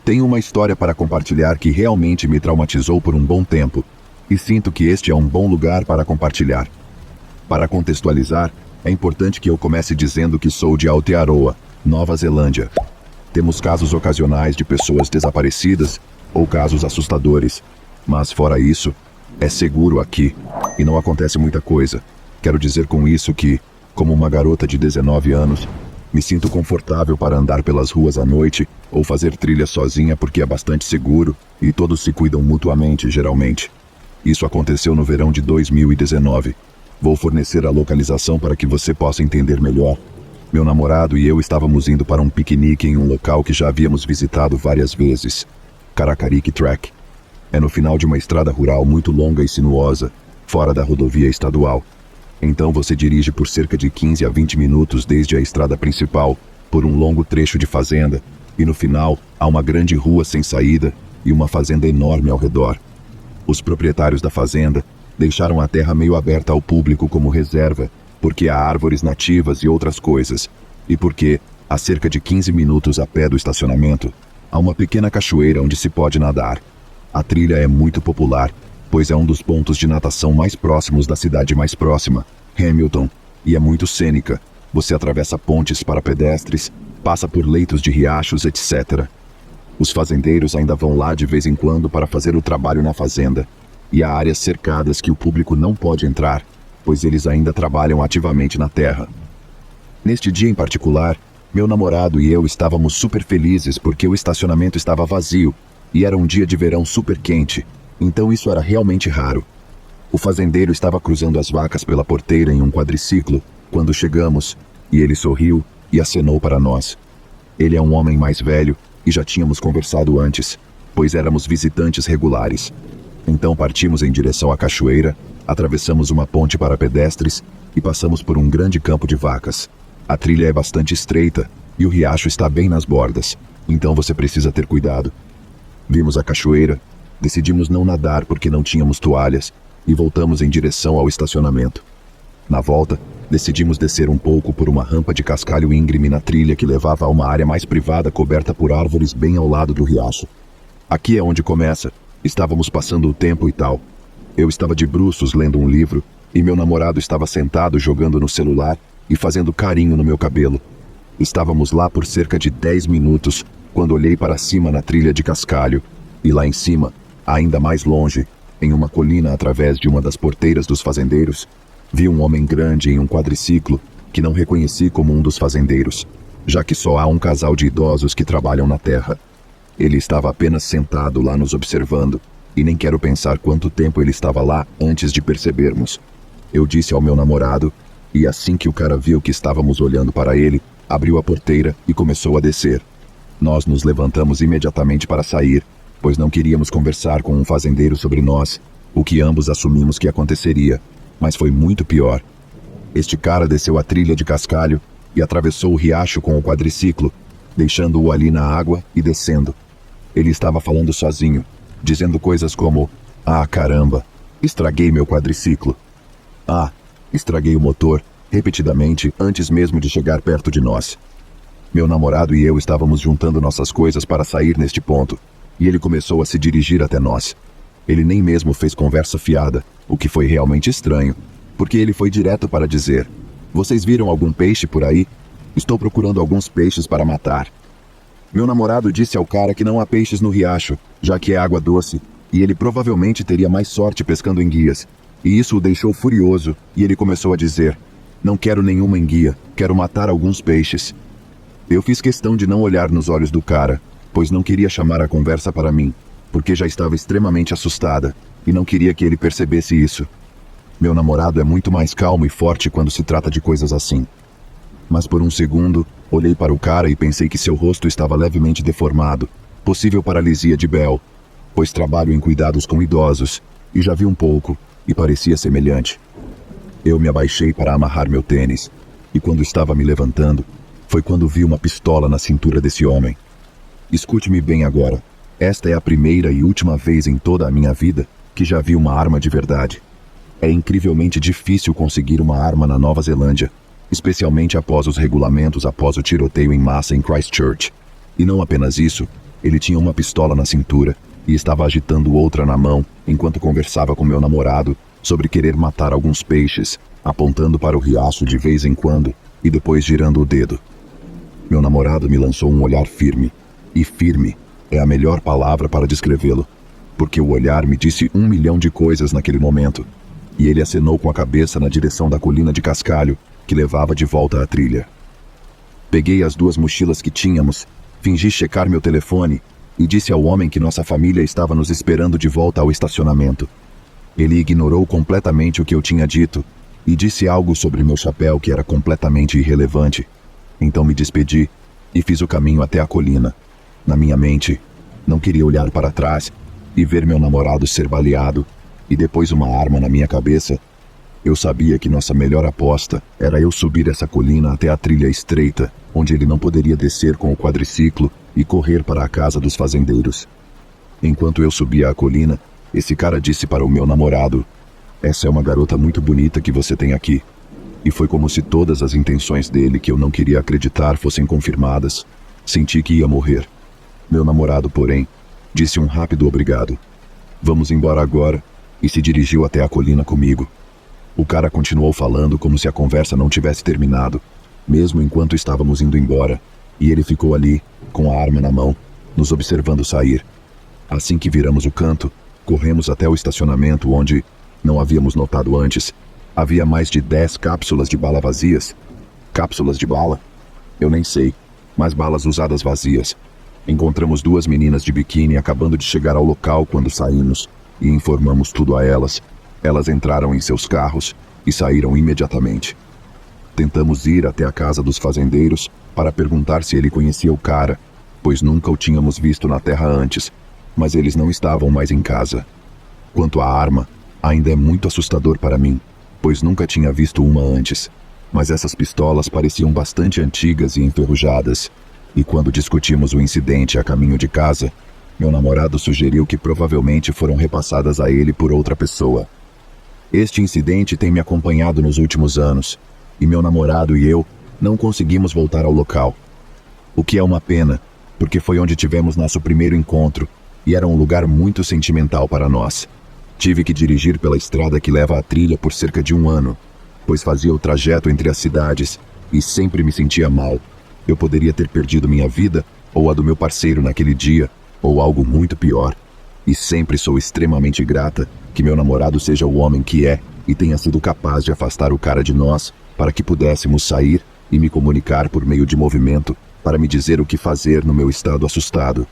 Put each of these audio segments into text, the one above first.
Tenho uma história para compartilhar que realmente me traumatizou por um bom tempo, e sinto que este é um bom lugar para compartilhar. Para contextualizar, é importante que eu comece dizendo que sou de Aotearoa, Nova Zelândia. Temos casos ocasionais de pessoas desaparecidas ou casos assustadores, mas fora isso, é seguro aqui e não acontece muita coisa. Quero dizer com isso que, como uma garota de 19 anos, me sinto confortável para andar pelas ruas à noite ou fazer trilha sozinha porque é bastante seguro e todos se cuidam mutuamente, geralmente. Isso aconteceu no verão de 2019. Vou fornecer a localização para que você possa entender melhor. Meu namorado e eu estávamos indo para um piquenique em um local que já havíamos visitado várias vezes, Karakarique Track. É no final de uma estrada rural muito longa e sinuosa, fora da rodovia estadual. Então você dirige por cerca de 15 a 20 minutos desde a estrada principal, por um longo trecho de fazenda, e no final há uma grande rua sem saída e uma fazenda enorme ao redor. Os proprietários da fazenda deixaram a terra meio aberta ao público como reserva, porque há árvores nativas e outras coisas, e porque, a cerca de 15 minutos a pé do estacionamento, há uma pequena cachoeira onde se pode nadar. A trilha é muito popular, pois é um dos pontos de natação mais próximos da cidade mais próxima, Hamilton, e é muito cênica. Você atravessa pontes para pedestres, passa por leitos de riachos, etc. Os fazendeiros ainda vão lá de vez em quando para fazer o trabalho na fazenda, e há áreas cercadas que o público não pode entrar, pois eles ainda trabalham ativamente na terra. Neste dia em particular, meu namorado e eu estávamos super felizes porque o estacionamento estava vazio, e era um dia de verão super quente, então isso era realmente raro. O fazendeiro estava cruzando as vacas pela porteira em um quadriciclo quando chegamos, e ele sorriu e acenou para nós. Ele é um homem mais velho e já tínhamos conversado antes, pois éramos visitantes regulares. Então partimos em direção à cachoeira, atravessamos uma ponte para pedestres e passamos por um grande campo de vacas. A trilha é bastante estreita e o riacho está bem nas bordas, então você precisa ter cuidado. Vimos a cachoeira, decidimos não nadar porque não tínhamos toalhas e voltamos em direção ao estacionamento. Na volta, decidimos descer um pouco por uma rampa de cascalho íngreme na trilha que levava a uma área mais privada coberta por árvores bem ao lado do riacho. Aqui é onde começa. Estávamos passando o tempo e tal. Eu estava de bruços lendo um livro e meu namorado estava sentado jogando no celular e fazendo carinho no meu cabelo. Estávamos lá por cerca de 10 minutos quando olhei para cima na trilha de cascalho e lá em cima, ainda mais longe, em uma colina através de uma das porteiras dos fazendeiros, vi um homem grande em um quadriciclo que não reconheci como um dos fazendeiros, já que só há um casal de idosos que trabalham na terra. Ele estava apenas sentado lá nos observando, e nem quero pensar quanto tempo ele estava lá antes de percebermos. Eu disse ao meu namorado, e assim que o cara viu que estávamos olhando para ele, abriu a porteira e começou a descer. Nós nos levantamos imediatamente para sair, pois não queríamos conversar com um fazendeiro sobre nós, o que ambos assumimos que aconteceria, mas foi muito pior. Este cara desceu a trilha de cascalho e atravessou o riacho com o quadriciclo, deixando-o ali na água e descendo. Ele estava falando sozinho, dizendo coisas como: "Ah, caramba, estraguei meu quadriciclo. Ah, estraguei o motor", repetidamente antes mesmo de chegar perto de nós. Meu namorado e eu estávamos juntando nossas coisas para sair neste ponto, e ele começou a se dirigir até nós. Ele nem mesmo fez conversa fiada, o que foi realmente estranho, porque ele foi direto para dizer: "Vocês viram algum peixe por aí? Estou procurando alguns peixes para matar." Meu namorado disse ao cara que não há peixes no riacho, já que é água doce, e ele provavelmente teria mais sorte pescando enguias. E isso o deixou furioso, e ele começou a dizer: "Não quero nenhuma enguia, quero matar alguns peixes." Eu fiz questão de não olhar nos olhos do cara, pois não queria chamar a conversa para mim, porque já estava extremamente assustada, e não queria que ele percebesse isso. Meu namorado é muito mais calmo e forte quando se trata de coisas assim. Mas por um segundo, olhei para o cara e pensei que seu rosto estava levemente deformado, possível paralisia de Bell, pois trabalho em cuidados com idosos, e já vi um pouco, e parecia semelhante. Eu me abaixei para amarrar meu tênis, e quando estava me levantando, foi quando vi uma pistola na cintura desse homem. Escute-me bem agora. Esta é a primeira e última vez em toda a minha vida que já vi uma arma de verdade. É incrivelmente difícil conseguir uma arma na Nova Zelândia, especialmente após os regulamentos após o tiroteio em massa em Christchurch. E não apenas isso, Ele tinha uma pistola na cintura e estava agitando outra na mão enquanto conversava com meu namorado sobre querer matar alguns peixes, apontando para o riacho de vez em quando e depois girando o dedo. Meu namorado me lançou um olhar firme, e firme é a melhor palavra para descrevê-lo, porque o olhar me disse 1 milhão de coisas naquele momento, e ele acenou com a cabeça na direção da colina de cascalho que levava de volta à trilha. Peguei as 2 mochilas que tínhamos, fingi checar meu telefone e disse ao homem que nossa família estava nos esperando de volta ao estacionamento. Ele ignorou completamente o que eu tinha dito e disse algo sobre meu chapéu que era completamente irrelevante. Então me despedi e fiz o caminho até a colina. Na minha mente, não queria olhar para trás e ver meu namorado ser baleado e depois uma arma na minha cabeça. Eu sabia que nossa melhor aposta era eu subir essa colina até a trilha estreita, onde ele não poderia descer com o quadriciclo e correr para a casa dos fazendeiros. Enquanto eu subia a colina, esse cara disse para o meu namorado: "Essa é uma garota muito bonita que você tem aqui." E foi como se todas as intenções dele que eu não queria acreditar fossem confirmadas. Senti que ia morrer. Meu namorado, porém, disse um rápido obrigado. "Vamos embora agora", e se dirigiu até a colina comigo. O cara continuou falando como se a conversa não tivesse terminado, mesmo enquanto estávamos indo embora, e ele ficou ali, com a arma na mão, nos observando sair. Assim que viramos o canto, corremos até o estacionamento onde, não havíamos notado antes, havia mais de 10 cápsulas de bala vazias. Cápsulas de bala? Eu nem sei, mas balas usadas vazias. Encontramos 2 meninas de biquíni acabando de chegar ao local quando saímos, e informamos tudo a elas. Elas entraram em seus carros e saíram imediatamente. Tentamos ir até a casa dos fazendeiros para perguntar se ele conhecia o cara, pois nunca o tínhamos visto na terra antes, mas eles não estavam mais em casa. Quanto à arma, ainda é muito assustador para mim, pois nunca tinha visto uma antes, mas essas pistolas pareciam bastante antigas e enferrujadas, e quando discutimos o incidente a caminho de casa, meu namorado sugeriu que provavelmente foram repassadas a ele por outra pessoa. Este incidente tem me acompanhado nos últimos anos, e meu namorado e eu não conseguimos voltar ao local. O que é uma pena, porque foi onde tivemos nosso primeiro encontro, e era um lugar muito sentimental para nós. Tive que dirigir pela estrada que leva à trilha por cerca de 1 ano, pois fazia o trajeto entre as cidades, e sempre me sentia mal. Eu poderia ter perdido minha vida, ou a do meu parceiro naquele dia, ou algo muito pior. E sempre sou extremamente grata que meu namorado seja o homem que é e tenha sido capaz de afastar o cara de nós para que pudéssemos sair e me comunicar por meio de movimento para me dizer o que fazer no meu estado assustado.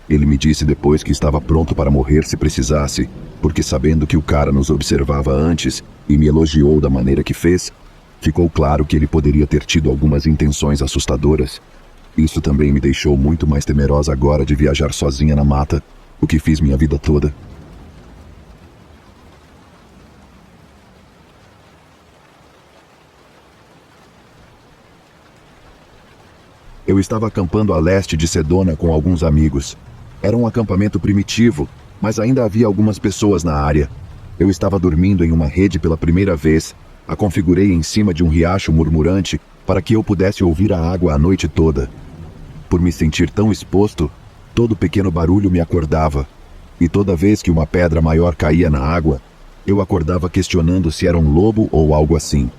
Ele me disse depois que estava pronto para morrer se precisasse, porque sabendo que o cara nos observava antes e me elogiou da maneira que fez, ficou claro que ele poderia ter tido algumas intenções assustadoras. Isso também me deixou muito mais temerosa agora de viajar sozinha na mata, o que fiz minha vida toda. Eu estava acampando a leste de Sedona com alguns amigos. Era um acampamento primitivo, mas ainda havia algumas pessoas na área. Eu estava dormindo em uma rede pela primeira vez. A configurei em cima de um riacho murmurante para que eu pudesse ouvir a água a noite toda. Por me sentir tão exposto, todo pequeno barulho me acordava. E toda vez que uma pedra maior caía na água, eu acordava questionando se era um lobo ou algo assim.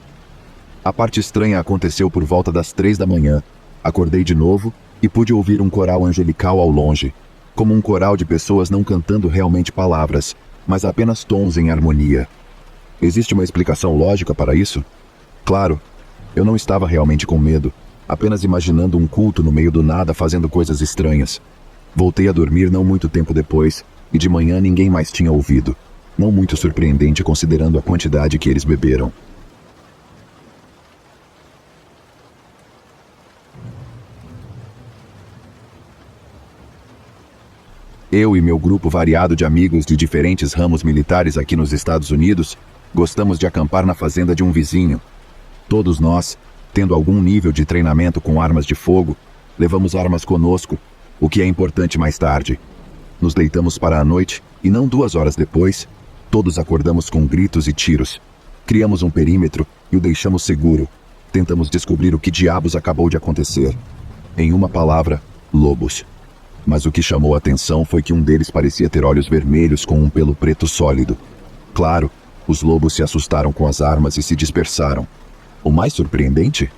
A parte estranha aconteceu por volta das 3 da manhã. Acordei de novo e pude ouvir um coral angelical ao longe, como um coral de pessoas não cantando realmente palavras, mas apenas tons em harmonia. Existe uma explicação lógica para isso? Claro, eu não estava realmente com medo, apenas imaginando um culto no meio do nada fazendo coisas estranhas. Voltei a dormir não muito tempo depois, e de manhã ninguém mais tinha ouvido. Não muito surpreendente considerando a quantidade que eles beberam. Eu e meu grupo variado de amigos de diferentes ramos militares aqui nos Estados Unidos gostamos de acampar na fazenda de um vizinho. Todos nós, tendo algum nível de treinamento com armas de fogo, levamos armas conosco, o que é importante mais tarde. Nos deitamos para a noite e não 2 horas depois, todos acordamos com gritos e tiros. Criamos um perímetro e o deixamos seguro. Tentamos descobrir o que diabos acabou de acontecer. Em uma palavra, lobos. Mas o que chamou a atenção foi que um deles parecia ter olhos vermelhos com um pelo preto sólido. Claro, os lobos se assustaram com as armas e se dispersaram. O mais surpreendente?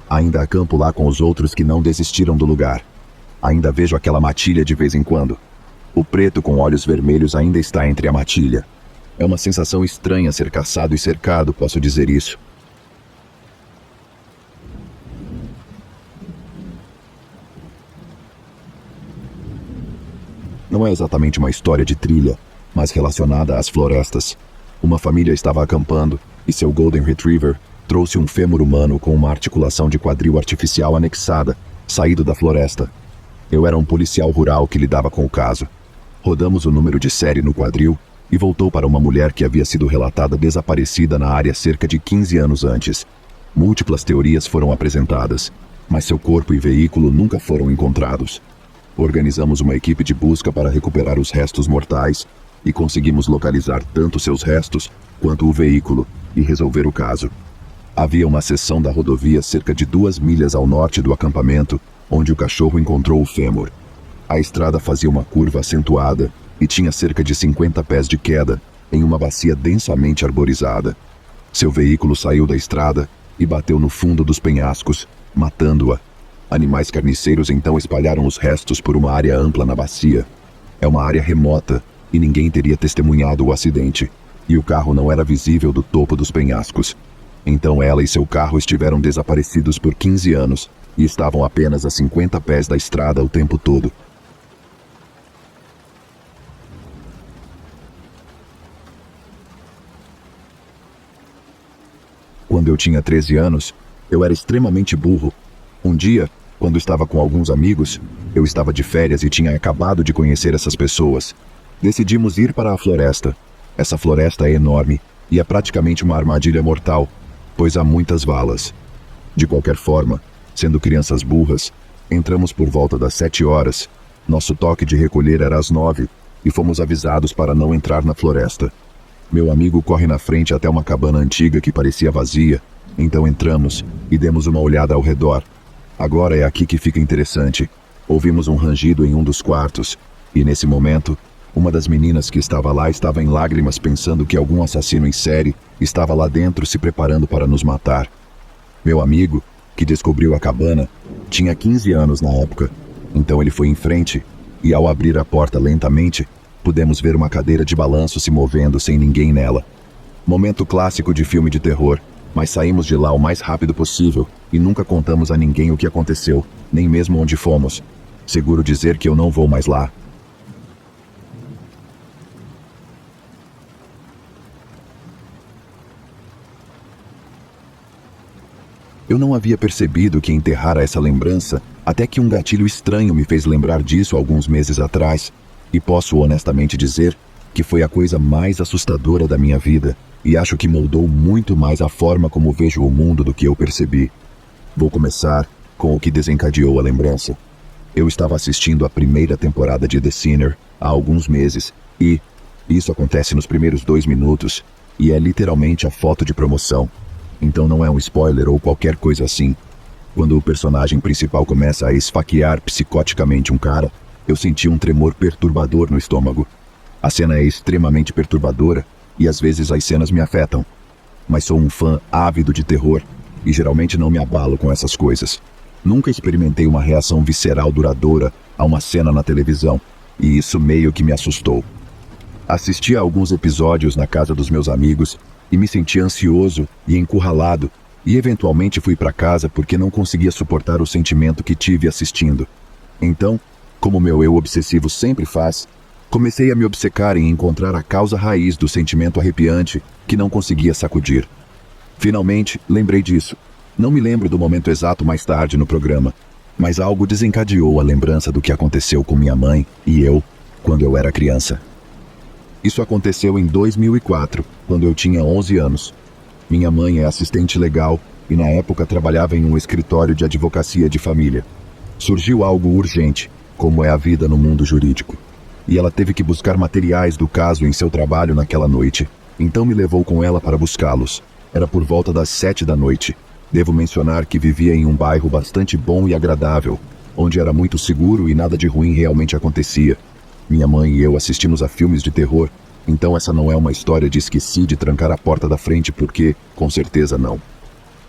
Ainda acampo lá com os outros que não desistiram do lugar. Ainda vejo aquela matilha de vez em quando. O preto com olhos vermelhos ainda está entre a matilha. É uma sensação estranha ser caçado e cercado, posso dizer isso. Não é exatamente uma história de trilha, mas relacionada às florestas. Uma família estava acampando e seu Golden Retriever trouxe um fêmur humano com uma articulação de quadril artificial anexada, saído da floresta. Eu era um policial rural que lidava com o caso. Rodamos o número de série no quadril e voltou para uma mulher que havia sido relatada desaparecida na área cerca de 15 anos antes. Múltiplas teorias foram apresentadas, mas seu corpo e veículo nunca foram encontrados. Organizamos uma equipe de busca para recuperar os restos mortais e conseguimos localizar tanto seus restos quanto o veículo e resolver o caso. Havia uma seção da rodovia cerca de 2 milhas ao norte do acampamento, onde o cachorro encontrou o fêmur. A estrada fazia uma curva acentuada e tinha cerca de 50 pés de queda em uma bacia densamente arborizada. Seu veículo saiu da estrada e bateu no fundo dos penhascos, matando-a. Animais carniceiros então espalharam os restos por uma área ampla na bacia. É uma área remota e ninguém teria testemunhado o acidente, e o carro não era visível do topo dos penhascos. Então ela e seu carro estiveram desaparecidos por 15 anos e estavam apenas a 50 pés da estrada o tempo todo. Quando eu tinha 13 anos, eu era extremamente burro. Um dia, quando estava com alguns amigos, eu estava de férias e tinha acabado de conhecer essas pessoas. Decidimos ir para a floresta. Essa floresta é enorme e é praticamente uma armadilha mortal, pois há muitas valas. De qualquer forma, sendo crianças burras, entramos por volta das 7 horas. Nosso toque de recolher era às 9 e fomos avisados para não entrar na floresta. Meu amigo corre na frente até uma cabana antiga que parecia vazia, então entramos e demos uma olhada ao redor. Agora é aqui que fica interessante. Ouvimos um rangido em um dos quartos, e nesse momento, uma das meninas que estava lá estava em lágrimas pensando que algum assassino em série estava lá dentro se preparando para nos matar. Meu amigo, que descobriu a cabana, tinha 15 anos na época, então ele foi em frente, e ao abrir a porta lentamente, pudemos ver uma cadeira de balanço se movendo sem ninguém nela. Momento clássico de filme de terror, mas saímos de lá o mais rápido possível e nunca contamos a ninguém o que aconteceu, nem mesmo onde fomos. Seguro dizer que eu não vou mais lá. Eu não havia percebido que enterrara essa lembrança até que um gatilho estranho me fez lembrar disso alguns meses atrás, e posso honestamente dizer que foi a coisa mais assustadora da minha vida, e acho que moldou muito mais a forma como vejo o mundo do que eu percebi. Vou começar com o que desencadeou a lembrança. Eu estava assistindo a primeira temporada de The Sinner há alguns meses, e isso acontece nos primeiros 2 minutos, e é literalmente a foto de promoção. Então não é um spoiler ou qualquer coisa assim. Quando o personagem principal começa a esfaquear psicoticamente um cara, eu senti um tremor perturbador no estômago. A cena é extremamente perturbadora e às vezes as cenas me afetam. Mas sou um fã ávido de terror e geralmente não me abalo com essas coisas. Nunca experimentei uma reação visceral duradoura a uma cena na televisão, e isso meio que me assustou. Assisti a alguns episódios na casa dos meus amigos e me senti ansioso e encurralado, e eventualmente fui para casa porque não conseguia suportar o sentimento que tive assistindo. Então, como meu eu obsessivo sempre faz, comecei a me obcecar em encontrar a causa raiz do sentimento arrepiante que não conseguia sacudir. Finalmente, lembrei disso. Não me lembro do momento exato mais tarde no programa, mas algo desencadeou a lembrança do que aconteceu com minha mãe e eu quando eu era criança. Isso aconteceu em 2004, quando eu tinha 11 anos. Minha mãe é assistente legal e na época trabalhava em um escritório de advocacia de família. Surgiu algo urgente, como é a vida no mundo jurídico, e ela teve que buscar materiais do caso em seu trabalho naquela noite, então me levou com ela para buscá-los. Era por volta das 7 da noite. Devo mencionar que vivia em um bairro bastante bom e agradável, onde era muito seguro e nada de ruim realmente acontecia. Minha mãe e eu assistimos a filmes de terror, então essa não é uma história de esqueci de trancar a porta da frente porque, com certeza não.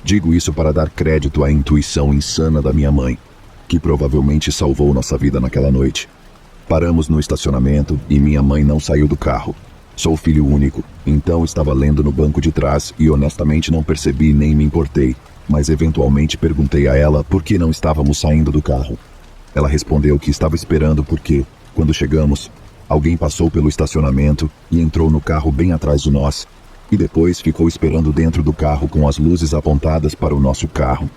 Digo isso para dar crédito à intuição insana da minha mãe, que provavelmente salvou nossa vida naquela noite. Paramos no estacionamento e minha mãe não saiu do carro. Sou filho único, então estava lendo no banco de trás e honestamente não percebi nem me importei, mas eventualmente perguntei a ela por que não estávamos saindo do carro. Ela respondeu que estava esperando porque, quando chegamos, alguém passou pelo estacionamento e entrou no carro bem atrás de nós, e depois ficou esperando dentro do carro com as luzes apontadas para o nosso carro.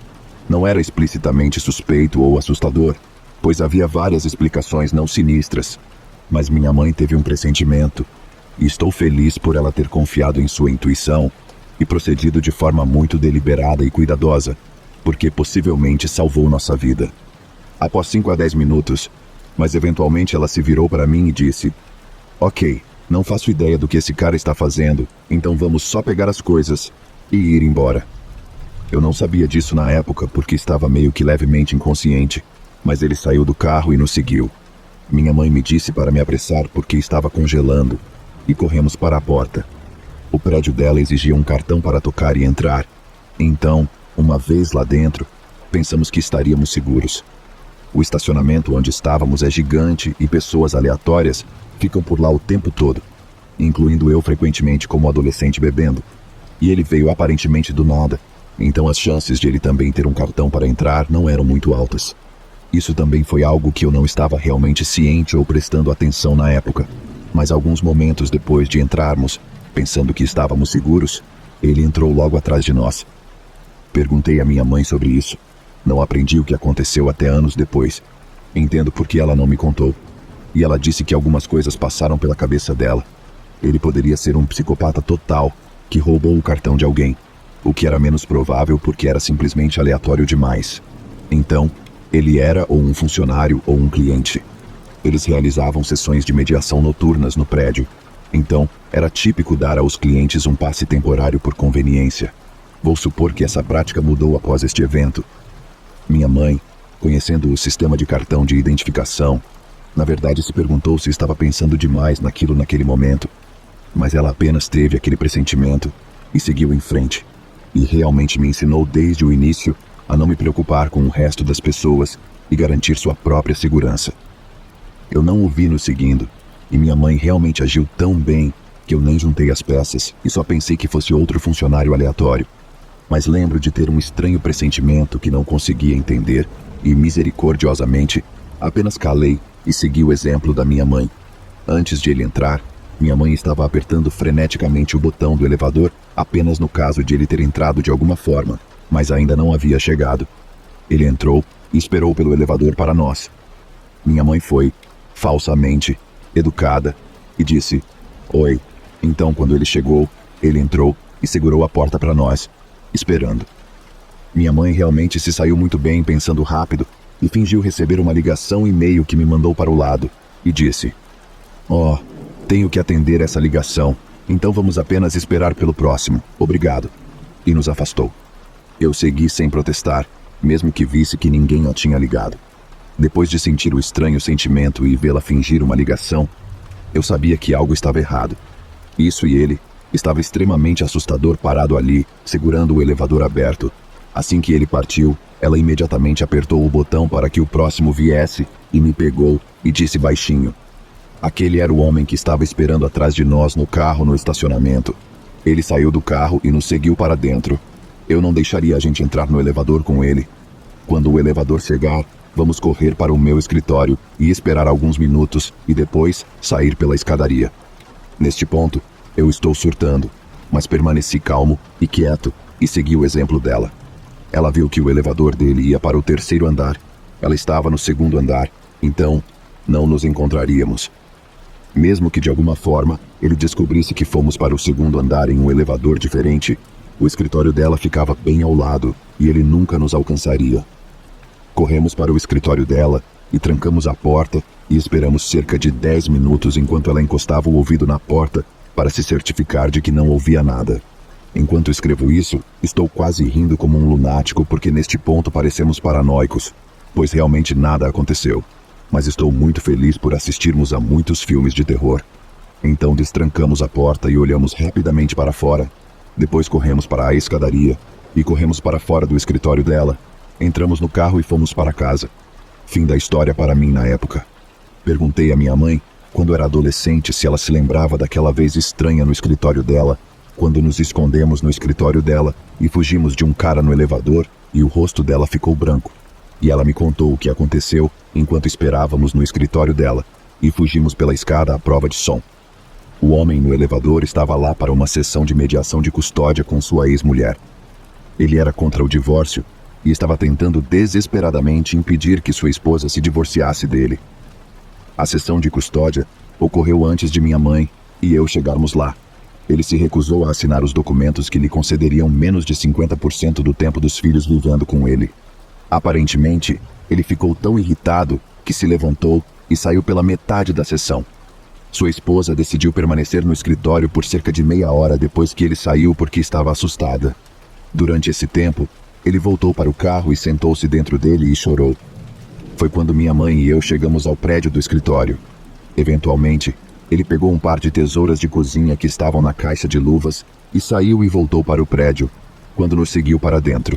Não era explicitamente suspeito ou assustador, pois havia várias explicações não sinistras, mas minha mãe teve um pressentimento, e estou feliz por ela ter confiado em sua intuição e procedido de forma muito deliberada e cuidadosa, porque possivelmente salvou nossa vida. Após 5 a 10 minutos, mas eventualmente ela se virou para mim e disse: "Ok, não faço ideia do que esse cara está fazendo, então vamos só pegar as coisas e ir embora." Eu não sabia disso na época porque estava meio que levemente inconsciente, mas ele saiu do carro e nos seguiu. Minha mãe me disse para me apressar porque estava congelando, e corremos para a porta. O prédio dela exigia um cartão para tocar e entrar. Então, uma vez lá dentro, pensamos que estaríamos seguros. O estacionamento onde estávamos é gigante e pessoas aleatórias ficam por lá o tempo todo, incluindo eu frequentemente como adolescente bebendo. E ele veio aparentemente do nada, então as chances de ele também ter um cartão para entrar não eram muito altas. Isso também foi algo que eu não estava realmente ciente ou prestando atenção na época, mas alguns momentos depois de entrarmos, pensando que estávamos seguros, ele entrou logo atrás de nós. Perguntei à minha mãe sobre isso. Não aprendi o que aconteceu até anos depois. Entendo por que ela não me contou. E ela disse que algumas coisas passaram pela cabeça dela. Ele poderia ser um psicopata total, que roubou o cartão de alguém, o que era menos provável porque era simplesmente aleatório demais. Então, ele era ou um funcionário ou um cliente. Eles realizavam sessões de mediação noturnas no prédio, então era típico dar aos clientes um passe temporário por conveniência. Vou supor que essa prática mudou após este evento. Minha mãe, conhecendo o sistema de cartão de identificação, na verdade se perguntou se estava pensando demais naquilo naquele momento, mas ela apenas teve aquele pressentimento e seguiu em frente, e realmente me ensinou desde o início a não me preocupar com o resto das pessoas e garantir sua própria segurança. Eu não o vi nos seguindo, e minha mãe realmente agiu tão bem que eu nem juntei as peças e só pensei que fosse outro funcionário aleatório. Mas lembro de ter um estranho pressentimento que não conseguia entender e, misericordiosamente, apenas calei e segui o exemplo da minha mãe. Antes de ele entrar, minha mãe estava apertando freneticamente o botão do elevador apenas no caso de ele ter entrado de alguma forma, mas ainda não havia chegado. Ele entrou e esperou pelo elevador para nós. Minha mãe foi, falsamente, educada, e disse: "Oi." Então, quando ele chegou, ele entrou e segurou a porta para nós, esperando. Minha mãe realmente se saiu muito bem pensando rápido e fingiu receber uma ligação e e-mail que me mandou para o lado, e disse: "Oh, tenho que atender essa ligação, então vamos apenas esperar pelo próximo, obrigado." E nos afastou. Eu segui sem protestar, mesmo que visse que ninguém a tinha ligado. Depois de sentir o estranho sentimento e vê-la fingir uma ligação, eu sabia que algo estava errado. Isso e ele estava extremamente assustador parado ali, segurando o elevador aberto. Assim que ele partiu, ela imediatamente apertou o botão para que o próximo viesse e me pegou e disse baixinho: "Aquele era o homem que estava esperando atrás de nós no carro no estacionamento. Ele saiu do carro e nos seguiu para dentro. Eu não deixaria a gente entrar no elevador com ele. Quando o elevador chegar, vamos correr para o meu escritório e esperar alguns minutos e depois sair pela escadaria." Neste ponto, eu estou surtando, mas permaneci calmo e quieto e segui o exemplo dela. Ela viu que o elevador dele ia para o 3º andar. Ela estava no 2º andar, então não nos encontraríamos. Mesmo que de alguma forma ele descobrisse que fomos para o 2º andar em um elevador diferente, o escritório dela ficava bem ao lado e ele nunca nos alcançaria. Corremos para o escritório dela e trancamos a porta e esperamos cerca de 10 minutos enquanto ela encostava o ouvido na porta para se certificar de que não ouvia nada. Enquanto escrevo isso, estou quase rindo como um lunático porque neste ponto parecemos paranoicos. pois realmente nada aconteceu. Mas estou muito feliz por assistirmos a muitos filmes de terror. Então destrancamos a porta e olhamos rapidamente para fora. Depois corremos para a escadaria e corremos para fora do escritório dela. Entramos no carro e fomos para casa. Fim da história para mim na época. Perguntei à minha mãe, quando era adolescente, se ela se lembrava daquela vez estranha no escritório dela, quando nos escondemos no escritório dela e fugimos de um cara no elevador e o rosto dela ficou branco. E ela me contou o que aconteceu enquanto esperávamos no escritório dela e fugimos pela escada à prova de som. O homem no elevador estava lá para uma sessão de mediação de custódia com sua ex-mulher. Ele era contra o divórcio e estava tentando desesperadamente impedir que sua esposa se divorciasse dele. A sessão de custódia ocorreu antes de minha mãe e eu chegarmos lá. Ele se recusou a assinar os documentos que lhe concederiam menos de 50% do tempo dos filhos vivendo com ele. Aparentemente, ele ficou tão irritado que se levantou e saiu pela metade da sessão. Sua esposa decidiu permanecer no escritório por cerca de meia hora depois que ele saiu porque estava assustada. Durante esse tempo, ele voltou para o carro e sentou-se dentro dele e chorou. Foi quando minha mãe e eu chegamos ao prédio do escritório. Eventualmente, ele pegou um par de tesouras de cozinha que estavam na caixa de luvas e saiu e voltou para o prédio, quando nos seguiu para dentro.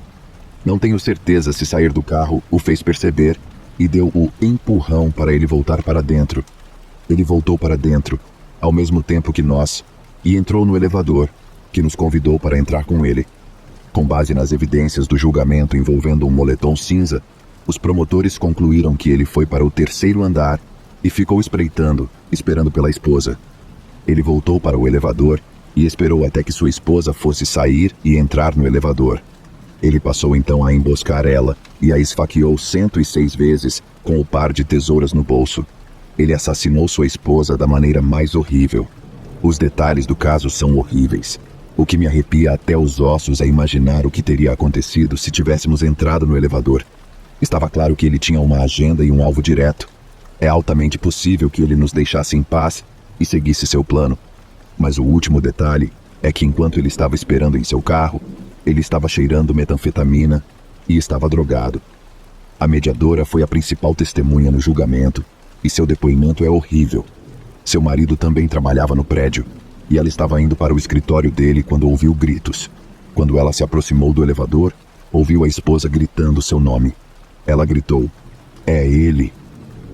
Não tenho certeza se sair do carro o fez perceber e deu o empurrão para ele voltar para dentro. Ele voltou para dentro, ao mesmo tempo que nós, e entrou no elevador, que nos convidou para entrar com ele. Com base nas evidências do julgamento envolvendo um moletom cinza, os promotores concluíram que ele foi para o terceiro andar e ficou espreitando, esperando pela esposa. Ele voltou para o elevador e esperou até que sua esposa fosse sair e entrar no elevador. Ele passou então a emboscar ela e a esfaqueou 106 vezes com o par de tesouras no bolso. Ele assassinou sua esposa da maneira mais horrível. Os detalhes do caso são horríveis. O que me arrepia até os ossos é imaginar o que teria acontecido se tivéssemos entrado no elevador. Estava claro que ele tinha uma agenda e um alvo direto. É altamente possível que ele nos deixasse em paz e seguisse seu plano. Mas o último detalhe é que enquanto ele estava esperando em seu carro, ele estava cheirando metanfetamina e estava drogado. A mediadora foi a principal testemunha no julgamento e seu depoimento é horrível. Seu marido também trabalhava no prédio e ela estava indo para o escritório dele quando ouviu gritos. Quando ela se aproximou do elevador, ouviu a esposa gritando seu nome. Ela gritou, "É ele!"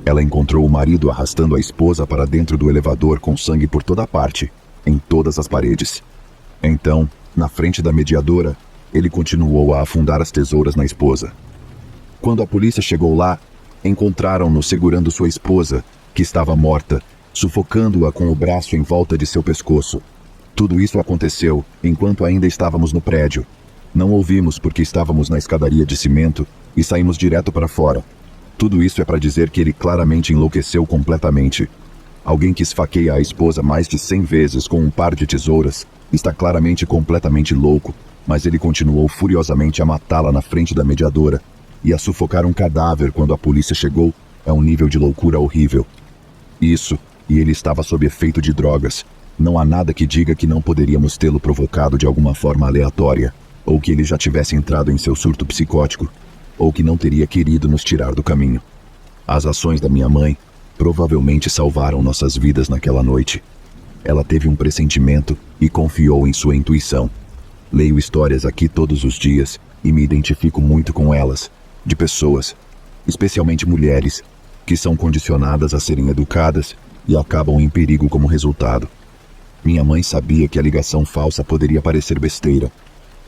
Ela encontrou o marido arrastando a esposa para dentro do elevador com sangue por toda parte, em todas as paredes. Então, na frente da mediadora, ele continuou a afundar as tesouras na esposa. Quando a polícia chegou lá, encontraram-no segurando sua esposa, que estava morta, sufocando-a com o braço em volta de seu pescoço. Tudo isso aconteceu enquanto ainda estávamos no prédio. Não ouvimos porque estávamos na escadaria de cimento e saímos direto para fora. Tudo isso é para dizer que ele claramente enlouqueceu completamente. Alguém que esfaqueia a esposa mais de 100 vezes com um par de tesouras está claramente completamente louco, mas ele continuou furiosamente a matá-la na frente da mediadora e a sufocar um cadáver quando a polícia chegou é um nível de loucura horrível. Isso, e ele estava sob efeito de drogas. Não há nada que diga que não poderíamos tê-lo provocado de alguma forma aleatória, ou que ele já tivesse entrado em seu surto psicótico, ou que não teria querido nos tirar do caminho. As ações da minha mãe provavelmente salvaram nossas vidas naquela noite. Ela teve um pressentimento e confiou em sua intuição. Leio histórias aqui todos os dias e me identifico muito com elas, de pessoas, especialmente mulheres, que são condicionadas a serem educadas e acabam em perigo como resultado. Minha mãe sabia que a ligação falsa poderia parecer besteira,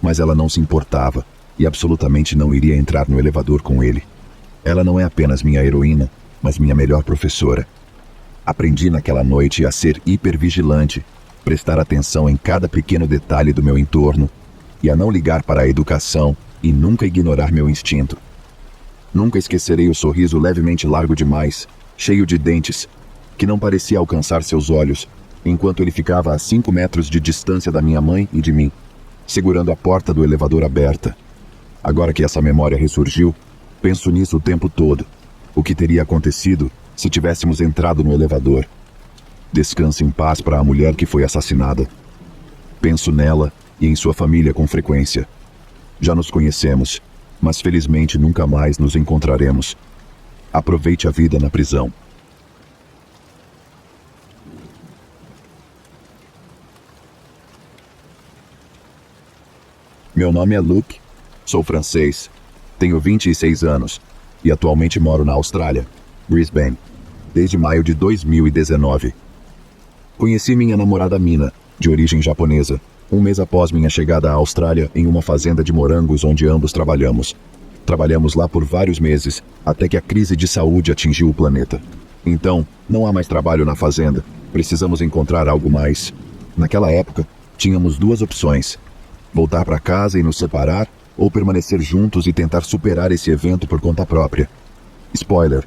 mas ela não se importava e absolutamente não iria entrar no elevador com ele. Ela não é apenas minha heroína, mas minha melhor professora. Aprendi naquela noite a ser hipervigilante, prestar atenção em cada pequeno detalhe do meu entorno e a não ligar para a educação e nunca ignorar meu instinto. Nunca esquecerei o sorriso levemente largo demais, cheio de dentes, que não parecia alcançar seus olhos, enquanto ele ficava a 5 metros de distância da minha mãe e de mim, segurando a porta do elevador aberta. Agora que essa memória ressurgiu, penso nisso o tempo todo. O que teria acontecido se tivéssemos entrado no elevador? Descanse em paz para a mulher que foi assassinada. Penso nela e em sua família com frequência. Já nos conhecemos, mas felizmente nunca mais nos encontraremos. Aproveite a vida na prisão. Meu nome é Luke, sou francês, tenho 26 anos e atualmente moro na Austrália, Brisbane, desde maio de 2019. Conheci minha namorada Mina, de origem japonesa, um mês após minha chegada à Austrália em uma fazenda de morangos onde ambos trabalhamos. Trabalhamos lá por vários meses, até que a crise de saúde atingiu o planeta. Então, não há mais trabalho na fazenda, precisamos encontrar algo mais. Naquela época, tínhamos duas opções: voltar para casa e nos separar, ou permanecer juntos e tentar superar esse evento por conta própria. Spoiler: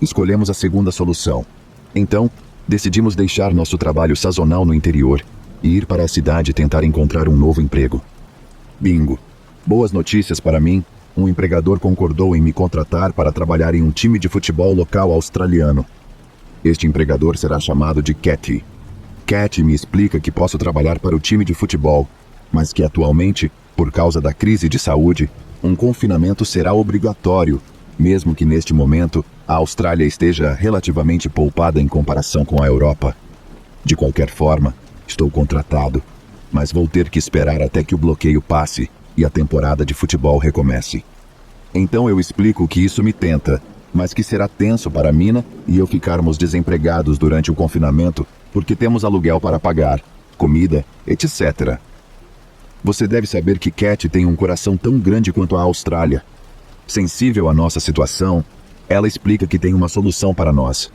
escolhemos a segunda solução. Então, decidimos deixar nosso trabalho sazonal no interior e ir para a cidade tentar encontrar um novo emprego. Bingo! Boas notícias para mim, um empregador concordou em me contratar para trabalhar em um time de futebol local australiano. Este empregador será chamado de Cathy. Cathy me explica que posso trabalhar para o time de futebol, mas que atualmente, por causa da crise de saúde, um confinamento será obrigatório, mesmo que neste momento a Austrália esteja relativamente poupada em comparação com a Europa. De qualquer forma, estou contratado, mas vou ter que esperar até que o bloqueio passe e a temporada de futebol recomece. Então eu explico que isso me tenta, mas que será tenso para a Mina e eu ficarmos desempregados durante o confinamento porque temos aluguel para pagar, comida, etc. Você deve saber que Cat tem um coração tão grande quanto a Austrália. Sensível à nossa situação, ela explica que tem uma solução para nós.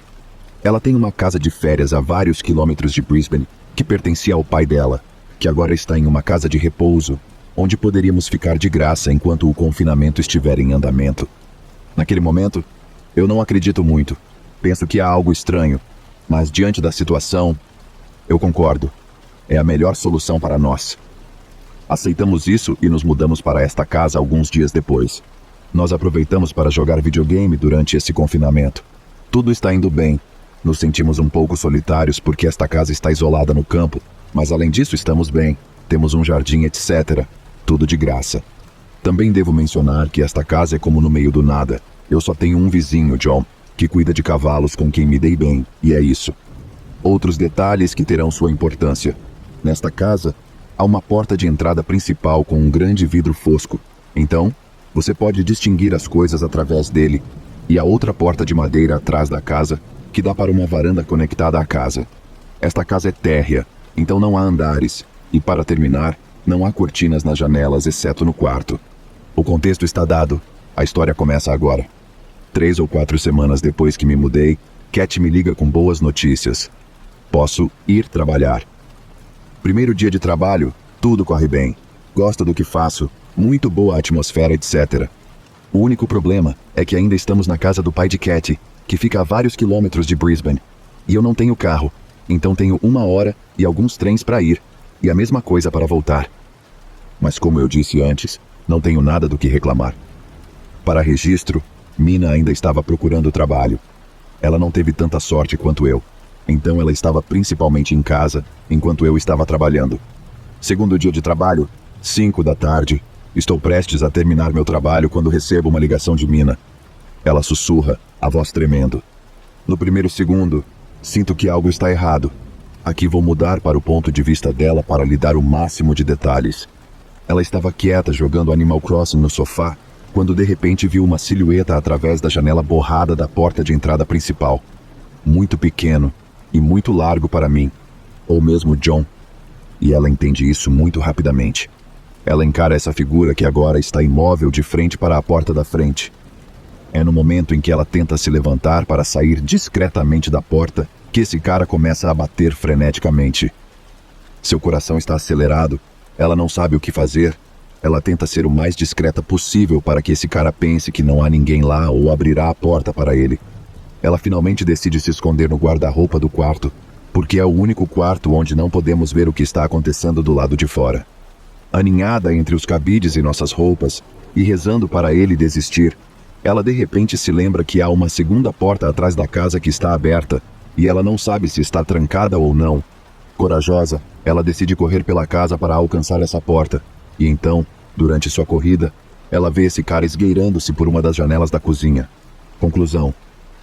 Ela tem uma casa de férias a vários quilômetros de Brisbane, que pertencia ao pai dela, que agora está em uma casa de repouso, onde poderíamos ficar de graça enquanto o confinamento estiver em andamento. Naquele momento, eu não acredito muito. Penso que há algo estranho, mas diante da situação, eu concordo. É a melhor solução para nós. Aceitamos isso e nos mudamos para esta casa alguns dias depois. Nós aproveitamos para jogar videogame durante esse confinamento. Tudo está indo bem. Nos sentimos um pouco solitários porque esta casa está isolada no campo, mas além disso estamos bem. Temos um jardim, etc. Tudo de graça. Também devo mencionar que esta casa é como no meio do nada. Eu só tenho um vizinho, John, que cuida de cavalos com quem me dei bem, e é isso. Outros detalhes que terão sua importância. Nesta casa, há uma porta de entrada principal com um grande vidro fosco. Então, você pode distinguir as coisas através dele. E a outra porta de madeira atrás da casa, que dá para uma varanda conectada à casa. Esta casa é térrea, então não há andares. E para terminar, não há cortinas nas janelas, exceto no quarto. O contexto está dado. A história começa agora. 3 ou 4 semanas depois que me mudei, Cat me liga com boas notícias. Posso ir trabalhar. Primeiro dia de trabalho, tudo corre bem. Gosto do que faço, muito boa a atmosfera, etc. O único problema é que ainda estamos na casa do pai de Cat, que fica a vários quilômetros de Brisbane. E eu não tenho carro, então tenho 1 hora e alguns trens para ir, e a mesma coisa para voltar. Mas como eu disse antes, não tenho nada do que reclamar. Para registro, Mina ainda estava procurando trabalho. Ela não teve tanta sorte quanto eu. Então ela estava principalmente em casa, enquanto eu estava trabalhando. Segundo dia de trabalho, 5 da tarde. Estou prestes a terminar meu trabalho quando recebo uma ligação de Mina. Ela sussurra, a voz tremendo. No primeiro segundo, sinto que algo está errado. Aqui vou mudar para o ponto de vista dela para lhe dar o máximo de detalhes. Ela estava quieta jogando Animal Crossing no sofá, quando de repente viu uma silhueta através da janela borrada da porta de entrada principal. Muito pequeno e muito largo para mim, ou mesmo John. E ela entende isso muito rapidamente. Ela encara essa figura que agora está imóvel de frente para a porta da frente. É no momento em que ela tenta se levantar para sair discretamente da porta que esse cara começa a bater freneticamente. Seu coração está acelerado, ela não sabe o que fazer. Ela tenta ser o mais discreta possível para que esse cara pense que não há ninguém lá ou abrirá a porta para ele. Ela finalmente decide se esconder no guarda-roupa do quarto, porque é o único quarto onde não podemos ver o que está acontecendo do lado de fora. Aninhada entre os cabides e nossas roupas, e rezando para ele desistir, ela de repente se lembra que há uma segunda porta atrás da casa que está aberta, e ela não sabe se está trancada ou não. Corajosa, ela decide correr pela casa para alcançar essa porta, e então, durante sua corrida, Ela vê esse cara esgueirando-se por uma das janelas da cozinha. Conclusão: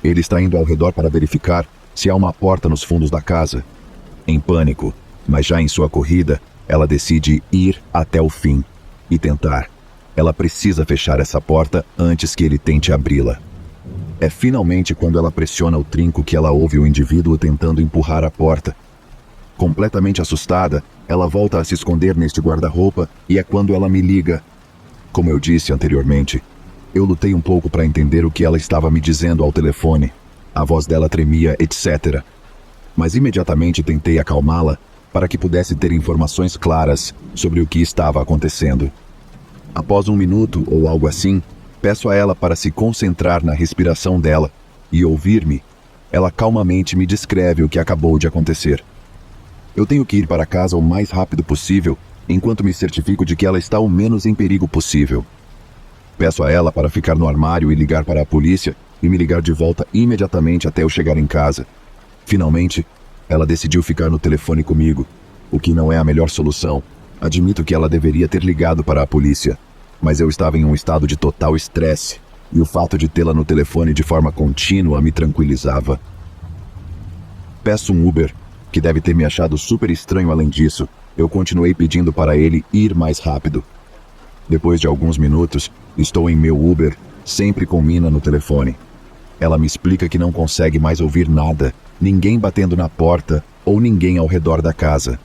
ele está indo ao redor para verificar se há uma porta nos fundos da casa. Em pânico, mas já em sua corrida, ela decide ir até o fim e tentar. Ela precisa fechar essa porta antes que ele tente abri-la. É finalmente quando ela pressiona o trinco que ela ouve o indivíduo tentando empurrar a porta. Completamente assustada, ela volta a se esconder neste guarda-roupa e é quando ela me liga. Como eu disse anteriormente, eu lutei um pouco para entender o que ela estava me dizendo ao telefone. A voz dela tremia, etc. Mas imediatamente tentei acalmá-la para que pudesse ter informações claras sobre o que estava acontecendo. Após 1 minuto ou algo assim, peço a ela para se concentrar na respiração dela e ouvir-me. Ela calmamente me descreve o que acabou de acontecer. Eu tenho que ir para casa o mais rápido possível, enquanto me certifico de que ela está o menos em perigo possível. Peço a ela para ficar no armário e ligar para a polícia e me ligar de volta imediatamente até eu chegar em casa. Finalmente, ela decidiu ficar no telefone comigo, o que não é a melhor solução. Admito que ela deveria ter ligado para a polícia, mas eu estava em um estado de total estresse, e o fato de tê-la no telefone de forma contínua me tranquilizava. Peço um Uber, que deve ter me achado super estranho além disso. Eu continuei pedindo para ele ir mais rápido. Depois de alguns minutos, estou em meu Uber, sempre com Mina no telefone. Ela me explica que não consegue mais ouvir nada, ninguém batendo na porta ou ninguém ao redor da casa.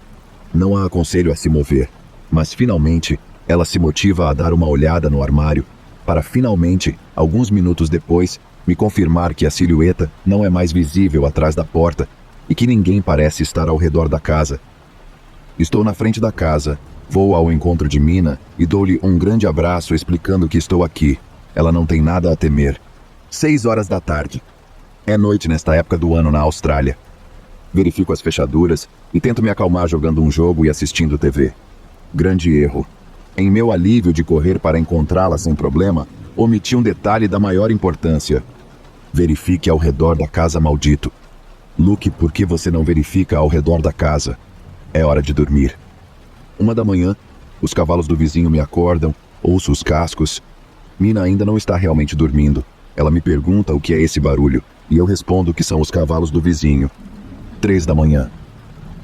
Não a aconselho a se mover, mas finalmente ela se motiva a dar uma olhada no armário, para finalmente, alguns minutos depois, me confirmar que a silhueta não é mais visível atrás da porta e que ninguém parece estar ao redor da casa. Estou na frente da casa, vou ao encontro de Mina e dou-lhe um grande abraço explicando que estou aqui. Ela não tem nada a temer. 6 horas da tarde. É noite nesta época do ano na Austrália. Verifico as fechaduras e tento me acalmar jogando um jogo e assistindo TV. Grande erro. Em meu alívio de correr para encontrá-la sem problema, omiti um detalhe da maior importância. Verifique ao redor da casa, maldito. Luke, por que você não verifica ao redor da casa? É hora de dormir. 1 da manhã, os cavalos do vizinho me acordam, ouço os cascos. Mina ainda não está realmente dormindo. Ela me pergunta o que é esse barulho, e eu respondo que são os cavalos do vizinho. 3 da manhã.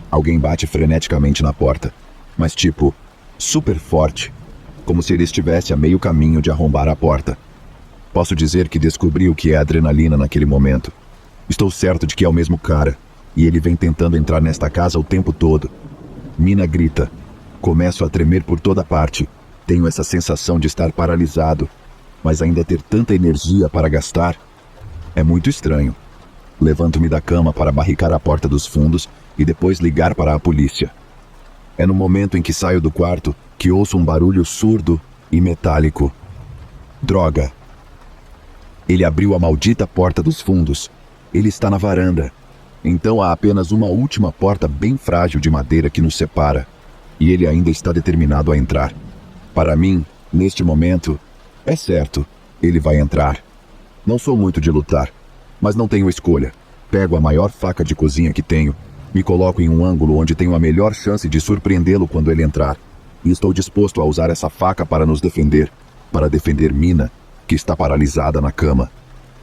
Alguém bate freneticamente na porta, mas tipo, super forte, como se ele estivesse a meio caminho de arrombar a porta. Posso dizer que descobri o que é adrenalina naquele momento. Estou certo de que é o mesmo cara, e ele vem tentando entrar nesta casa o tempo todo. Mina grita. Começo a tremer por toda parte. Tenho essa sensação de estar paralisado, mas ainda ter tanta energia para gastar. É muito estranho. Levanto-me da cama para barricar a porta dos fundos e depois ligar para a polícia. É no momento em que saio do quarto que ouço um barulho surdo e metálico. Droga! Ele abriu a maldita porta dos fundos. Ele está na varanda. Então há apenas uma última porta bem frágil de madeira que nos separa. E ele ainda está determinado a entrar. Para mim, neste momento, é certo, ele vai entrar. Não sou muito de lutar, mas não tenho escolha. Pego a maior faca de cozinha que tenho, me coloco em um ângulo onde tenho a melhor chance de surpreendê-lo quando ele entrar. E estou disposto a usar essa faca para nos defender, para defender Mina, que está paralisada na cama.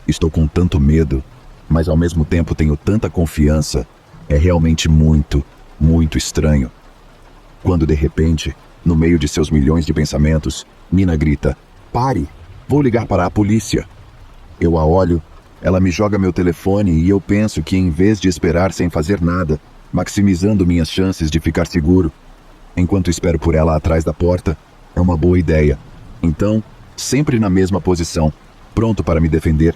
Estou com tanto medo, mas ao mesmo tempo tenho tanta confiança. É realmente muito, muito estranho. Quando de repente, no meio de seus milhões de pensamentos, Mina grita: "Pare! Vou ligar para a polícia!" Eu a olho, ela me joga meu telefone e eu penso que em vez de esperar sem fazer nada, maximizando minhas chances de ficar seguro, enquanto espero por ela atrás da porta, é uma boa ideia. Então, sempre na mesma posição, pronto para me defender,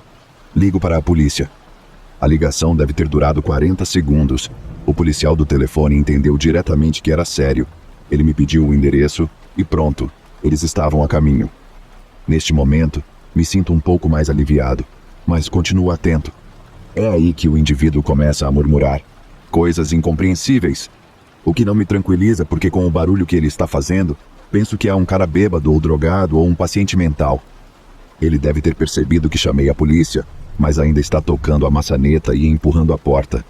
ligo para a polícia. A ligação deve ter durado 40 segundos. O policial do telefone entendeu diretamente que era sério. Ele me pediu o endereço e pronto, eles estavam a caminho. Neste momento, me sinto um pouco mais aliviado, mas continuo atento. É aí que o indivíduo começa a murmurar coisas incompreensíveis, o que não me tranquiliza porque com o barulho que ele está fazendo, penso que é um cara bêbado ou drogado ou um paciente mental. Ele deve ter percebido que chamei a polícia, mas ainda está tocando a maçaneta e empurrando a porta.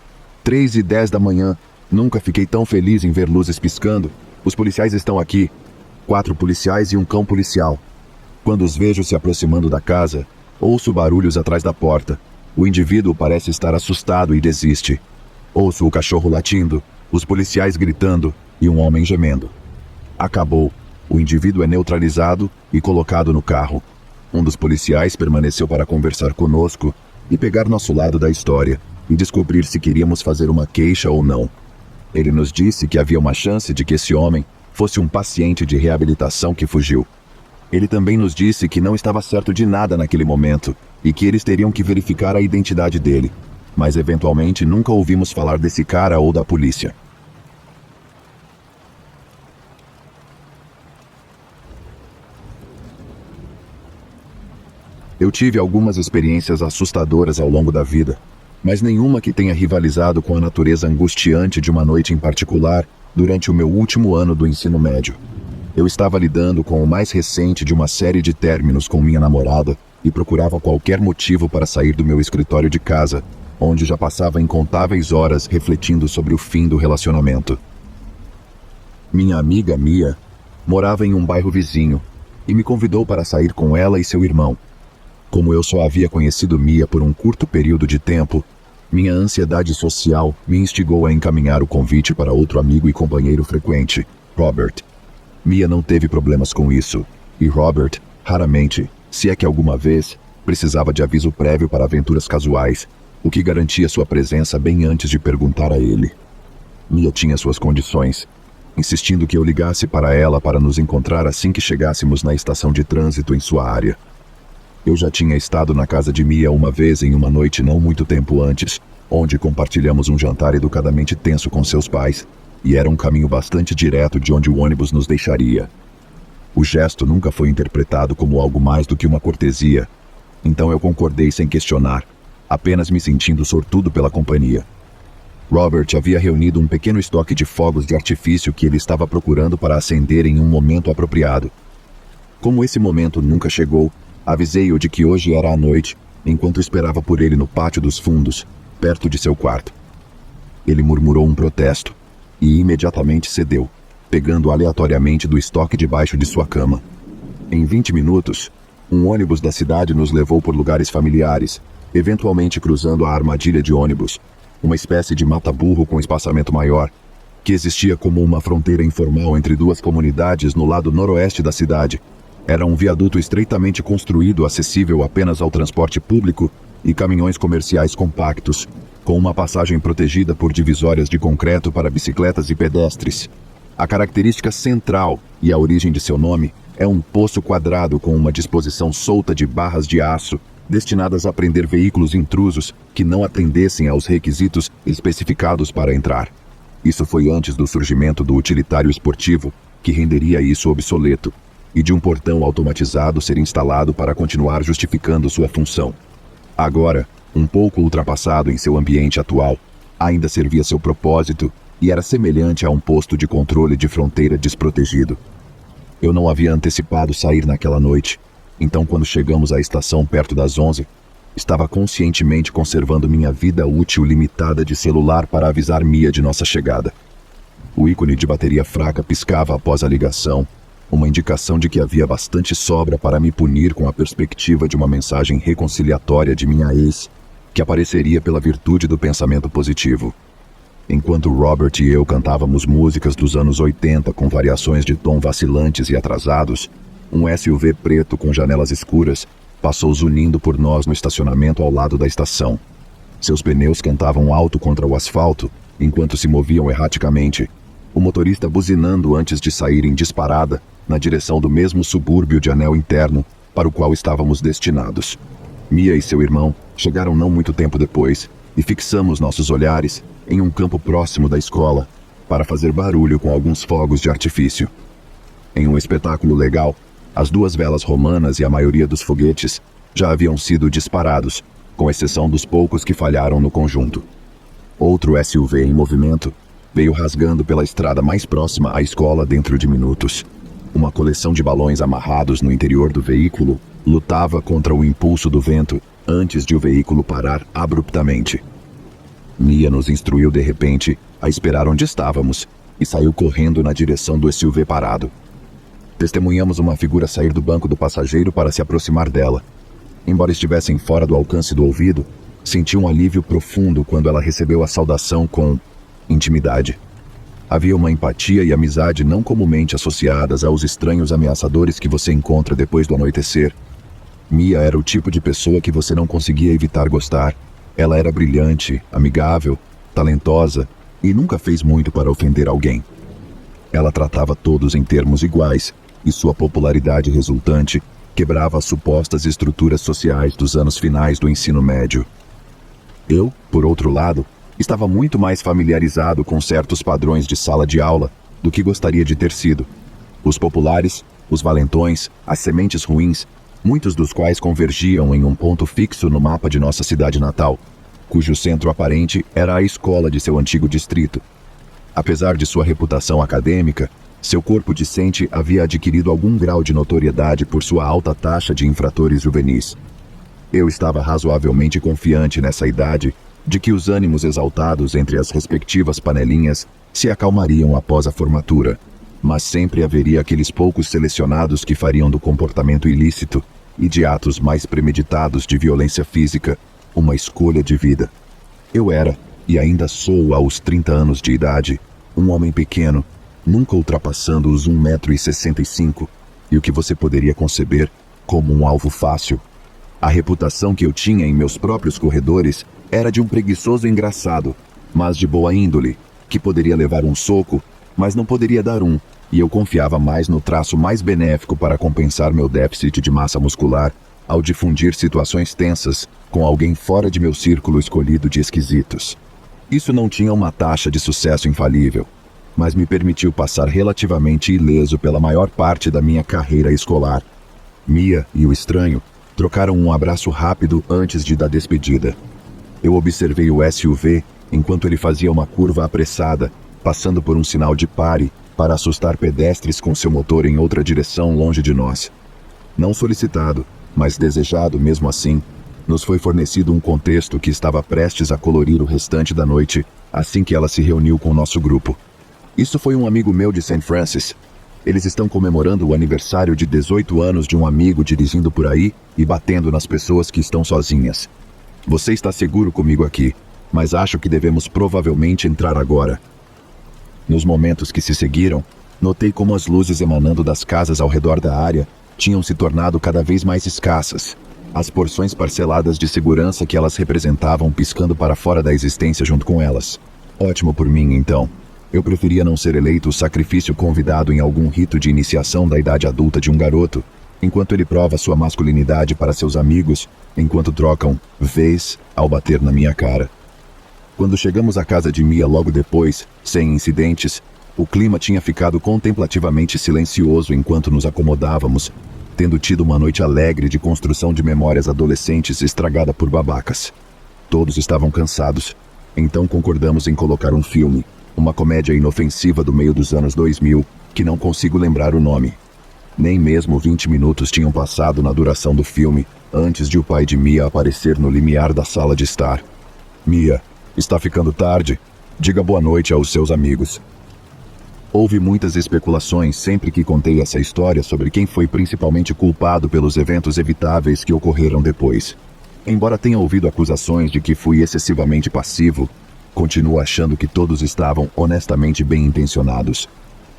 3h10 da manhã, nunca fiquei tão feliz em ver luzes piscando. Os policiais estão aqui. 4 policiais e um cão policial. Quando os vejo se aproximando da casa, ouço barulhos atrás da porta. O indivíduo parece estar assustado e desiste. Ouço o cachorro latindo, os policiais gritando e um homem gemendo. Acabou. O indivíduo é neutralizado e colocado no carro. Um dos policiais permaneceu para conversar conosco e pegar nosso lado da história e descobrir se queríamos fazer uma queixa ou não. Ele nos disse que havia uma chance de que esse homem fosse um paciente de reabilitação que fugiu. Ele também nos disse que não estava certo de nada naquele momento e que eles teriam que verificar a identidade dele, mas eventualmente nunca ouvimos falar desse cara ou da polícia. Eu tive algumas experiências assustadoras ao longo da vida, mas nenhuma que tenha rivalizado com a natureza angustiante de uma noite em particular durante o meu último ano do ensino médio. Eu estava lidando com o mais recente de uma série de términos com minha namorada e procurava qualquer motivo para sair do meu escritório de casa, onde já passava incontáveis horas refletindo sobre o fim do relacionamento. Minha amiga Mia morava em um bairro vizinho e me convidou para sair com ela e seu irmão. Como eu só havia conhecido Mia por um curto período de tempo, minha ansiedade social me instigou a encaminhar o convite para outro amigo e companheiro frequente, Robert. Mia não teve problemas com isso, e Robert, raramente, se é que alguma vez, precisava de aviso prévio para aventuras casuais, o que garantia sua presença bem antes de perguntar a ele. Mia tinha suas condições, insistindo que eu ligasse para ela para nos encontrar assim que chegássemos na estação de trânsito em sua área. Eu já tinha estado na casa de Mia uma vez em uma noite não muito tempo antes, onde compartilhamos um jantar educadamente tenso com seus pais, e era um caminho bastante direto de onde o ônibus nos deixaria. O gesto nunca foi interpretado como algo mais do que uma cortesia, então eu concordei sem questionar, apenas me sentindo sortudo pela companhia. Robert havia reunido um pequeno estoque de fogos de artifício que ele estava procurando para acender em um momento apropriado. Como esse momento nunca chegou, avisei-o de que hoje era à noite, enquanto esperava por ele no pátio dos fundos, perto de seu quarto. Ele murmurou um protesto, e imediatamente cedeu, pegando aleatoriamente do estoque debaixo de sua cama. Em 20 minutos, um ônibus da cidade nos levou por lugares familiares, eventualmente cruzando a armadilha de ônibus, uma espécie de mata-burro com espaçamento maior, que existia como uma fronteira informal entre duas comunidades no lado noroeste da cidade. Era um viaduto estreitamente construído acessível apenas ao transporte público e caminhões comerciais compactos, com uma passagem protegida por divisórias de concreto para bicicletas e pedestres. A característica central e a origem de seu nome é um poço quadrado com uma disposição solta de barras de aço, destinadas a prender veículos intrusos que não atendessem aos requisitos especificados para entrar. Isso foi antes do surgimento do utilitário esportivo, que renderia isso obsoleto, e de um portão automatizado ser instalado para continuar justificando sua função. Agora, um pouco ultrapassado em seu ambiente atual, ainda servia seu propósito e era semelhante a um posto de controle de fronteira desprotegido. Eu não havia antecipado sair naquela noite, então quando chegamos à estação perto das 11, estava conscientemente conservando minha vida útil limitada de celular para avisar Mia de nossa chegada. O ícone de bateria fraca piscava após a ligação, uma indicação de que havia bastante sobra para me punir com a perspectiva de uma mensagem reconciliatória de minha ex, que apareceria pela virtude do pensamento positivo. Enquanto Robert e eu cantávamos músicas dos anos 80 com variações de tom vacilantes e atrasados, um SUV preto com janelas escuras passou zunindo por nós no estacionamento ao lado da estação. Seus pneus cantavam alto contra o asfalto, enquanto se moviam erraticamente, o motorista buzinando antes de sair em disparada na direção do mesmo subúrbio de anel interno para o qual estávamos destinados. Mia e seu irmão chegaram não muito tempo depois e fixamos nossos olhares em um campo próximo da escola para fazer barulho com alguns fogos de artifício. Em um espetáculo legal, as duas velas romanas e a maioria dos foguetes já haviam sido disparados, com exceção dos poucos que falharam no conjunto. Outro SUV em movimento veio rasgando pela estrada mais próxima à escola dentro de minutos. Uma coleção de balões amarrados no interior do veículo lutava contra o impulso do vento antes de o veículo parar abruptamente. Mia nos instruiu de repente a esperar onde estávamos e saiu correndo na direção do SUV parado. Testemunhamos uma figura sair do banco do passageiro para se aproximar dela. Embora estivessem fora do alcance do ouvido, senti um alívio profundo quando ela recebeu a saudação com intimidade. Havia uma empatia e amizade não comumente associadas aos estranhos ameaçadores que você encontra depois do anoitecer. Mia era o tipo de pessoa que você não conseguia evitar gostar. Ela era brilhante, amigável, talentosa e nunca fez muito para ofender alguém. Ela tratava todos em termos iguais, e sua popularidade resultante quebrava as supostas estruturas sociais dos anos finais do ensino médio. Eu, por outro lado, estava muito mais familiarizado com certos padrões de sala de aula do que gostaria de ter sido. Os populares, os valentões, as sementes ruins, muitos dos quais convergiam em um ponto fixo no mapa de nossa cidade natal, cujo centro aparente era a escola de seu antigo distrito. Apesar de sua reputação acadêmica, seu corpo discente havia adquirido algum grau de notoriedade por sua alta taxa de infratores juvenis. Eu estava razoavelmente confiante nessa idade de que os ânimos exaltados entre as respectivas panelinhas se acalmariam após a formatura, mas sempre haveria aqueles poucos selecionados que fariam do comportamento ilícito e de atos mais premeditados de violência física uma escolha de vida. Eu era, e ainda sou aos 30 anos de idade, um homem pequeno, nunca ultrapassando os 1,65 m, e o que você poderia conceber como um alvo fácil. A reputação que eu tinha em meus próprios corredores era de um preguiçoso engraçado, mas de boa índole, que poderia levar um soco, mas não poderia dar um, e eu confiava mais no traço mais benéfico para compensar meu déficit de massa muscular ao difundir situações tensas com alguém fora de meu círculo escolhido de esquisitos. Isso não tinha uma taxa de sucesso infalível, mas me permitiu passar relativamente ileso pela maior parte da minha carreira escolar. Mia e o estranho trocaram um abraço rápido antes de da despedida. Eu observei o SUV enquanto ele fazia uma curva apressada, passando por um sinal de pare para assustar pedestres com seu motor em outra direção longe de nós. Não solicitado, mas desejado mesmo assim, nos foi fornecido um contexto que estava prestes a colorir o restante da noite assim que ela se reuniu com o nosso grupo. Isso foi um amigo meu de St. Francis. Eles estão comemorando o aniversário de 18 anos de um amigo dirigindo por aí e batendo nas pessoas que estão sozinhas. Você está seguro comigo aqui, mas acho que devemos provavelmente entrar agora. Nos momentos que se seguiram, notei como as luzes emanando das casas ao redor da área tinham se tornado cada vez mais escassas, as porções parceladas de segurança que elas representavam piscando para fora da existência junto com elas. Ótimo por mim, então. Eu preferia não ser eleito o sacrifício convidado em algum rito de iniciação da idade adulta de um garoto, enquanto ele prova sua masculinidade para seus amigos, enquanto trocam vez ao bater na minha cara. Quando chegamos à casa de Mia logo depois, sem incidentes, o clima tinha ficado contemplativamente silencioso enquanto nos acomodávamos, tendo tido uma noite alegre de construção de memórias adolescentes estragada por babacas. Todos estavam cansados, então concordamos em colocar um filme, uma comédia inofensiva do meio dos anos 2000, que não consigo lembrar o nome. Nem mesmo 20 minutos tinham passado na duração do filme, antes de o pai de Mia aparecer no limiar da sala de estar. Mia, está ficando tarde. Diga boa noite aos seus amigos. Houve muitas especulações sempre que contei essa história sobre quem foi principalmente culpado pelos eventos evitáveis que ocorreram depois. Embora tenha ouvido acusações de que fui excessivamente passivo, continuo achando que todos estavam honestamente bem intencionados.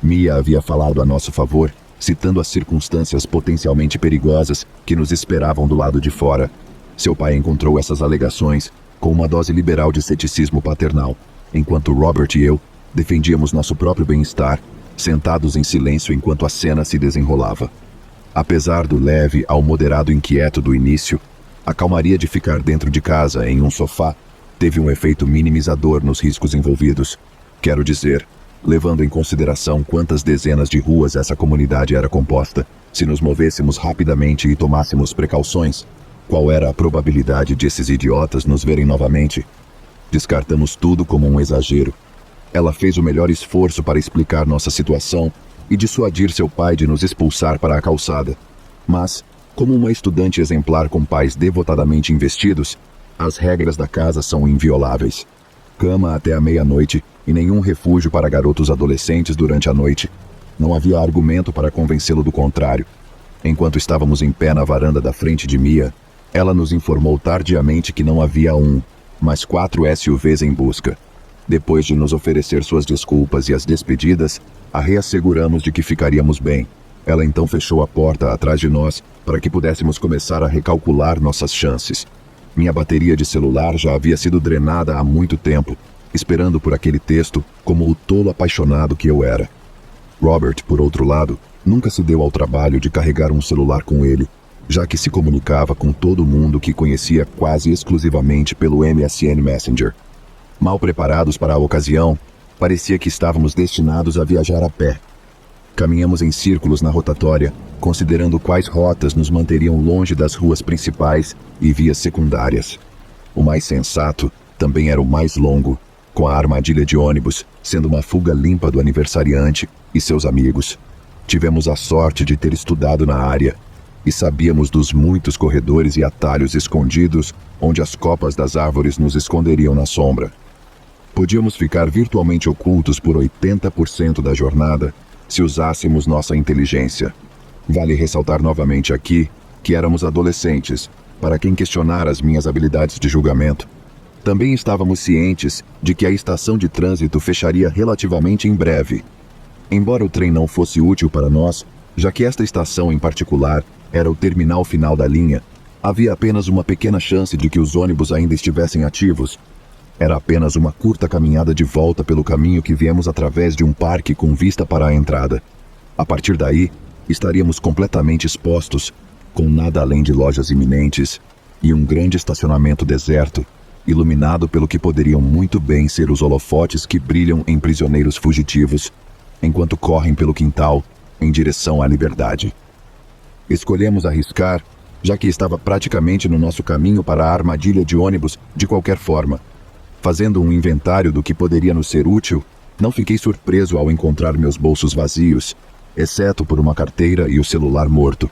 Mia havia falado a nosso favor, citando as circunstâncias potencialmente perigosas que nos esperavam do lado de fora. Seu pai encontrou essas alegações com uma dose liberal de ceticismo paternal, enquanto Robert e eu defendíamos nosso próprio bem-estar, sentados em silêncio enquanto a cena se desenrolava. Apesar do leve ao moderado inquieto do início, a calmaria de ficar dentro de casa em um sofá teve um efeito minimizador nos riscos envolvidos. Quero dizer, levando em consideração quantas dezenas de ruas essa comunidade era composta, se nos movêssemos rapidamente e tomássemos precauções, qual era a probabilidade de esses idiotas nos verem novamente? Descartamos tudo como um exagero. Ela fez o melhor esforço para explicar nossa situação e dissuadir seu pai de nos expulsar para a calçada. Mas, como uma estudante exemplar com pais devotadamente investidos, as regras da casa são invioláveis. Cama até a meia-noite e nenhum refúgio para garotos adolescentes durante a noite. Não havia argumento para convencê-lo do contrário. Enquanto estávamos em pé na varanda da frente de Mia, ela nos informou tardiamente que não havia mas 4 SUVs em busca. Depois de nos oferecer suas desculpas e as despedidas, a reasseguramos de que ficaríamos bem. Ela então fechou a porta atrás de nós para que pudéssemos começar a recalcular nossas chances. Minha bateria de celular já havia sido drenada há muito tempo, esperando por aquele texto como o tolo apaixonado que eu era. Robert, por outro lado, nunca se deu ao trabalho de carregar um celular com ele, já que se comunicava com todo mundo que conhecia quase exclusivamente pelo MSN Messenger. Mal preparados para a ocasião, parecia que estávamos destinados a viajar a pé. Caminhamos em círculos na rotatória, considerando quais rotas nos manteriam longe das ruas principais e vias secundárias. O mais sensato também era o mais longo, com a armadilha de ônibus sendo uma fuga limpa do aniversariante e seus amigos. Tivemos a sorte de ter estudado na área e sabíamos dos muitos corredores e atalhos escondidos onde as copas das árvores nos esconderiam na sombra. Podíamos ficar virtualmente ocultos por 80% da jornada se usássemos nossa inteligência. Vale ressaltar novamente aqui que éramos adolescentes, para quem questionar as minhas habilidades de julgamento. Também estávamos cientes de que a estação de trânsito fecharia relativamente em breve. Embora o trem não fosse útil para nós, já que esta estação em particular era o terminal final da linha, havia apenas uma pequena chance de que os ônibus ainda estivessem ativos. Era apenas uma curta caminhada de volta pelo caminho que viemos através de um parque com vista para a entrada. A partir daí, estaríamos completamente expostos, com nada além de lojas iminentes e um grande estacionamento deserto, iluminado pelo que poderiam muito bem ser os holofotes que brilham em prisioneiros fugitivos, enquanto correm pelo quintal em direção à liberdade. Escolhemos arriscar, já que estava praticamente no nosso caminho para a armadilha de ônibus de qualquer forma. Fazendo um inventário do que poderia nos ser útil, não fiquei surpreso ao encontrar meus bolsos vazios, exceto por uma carteira e o celular morto.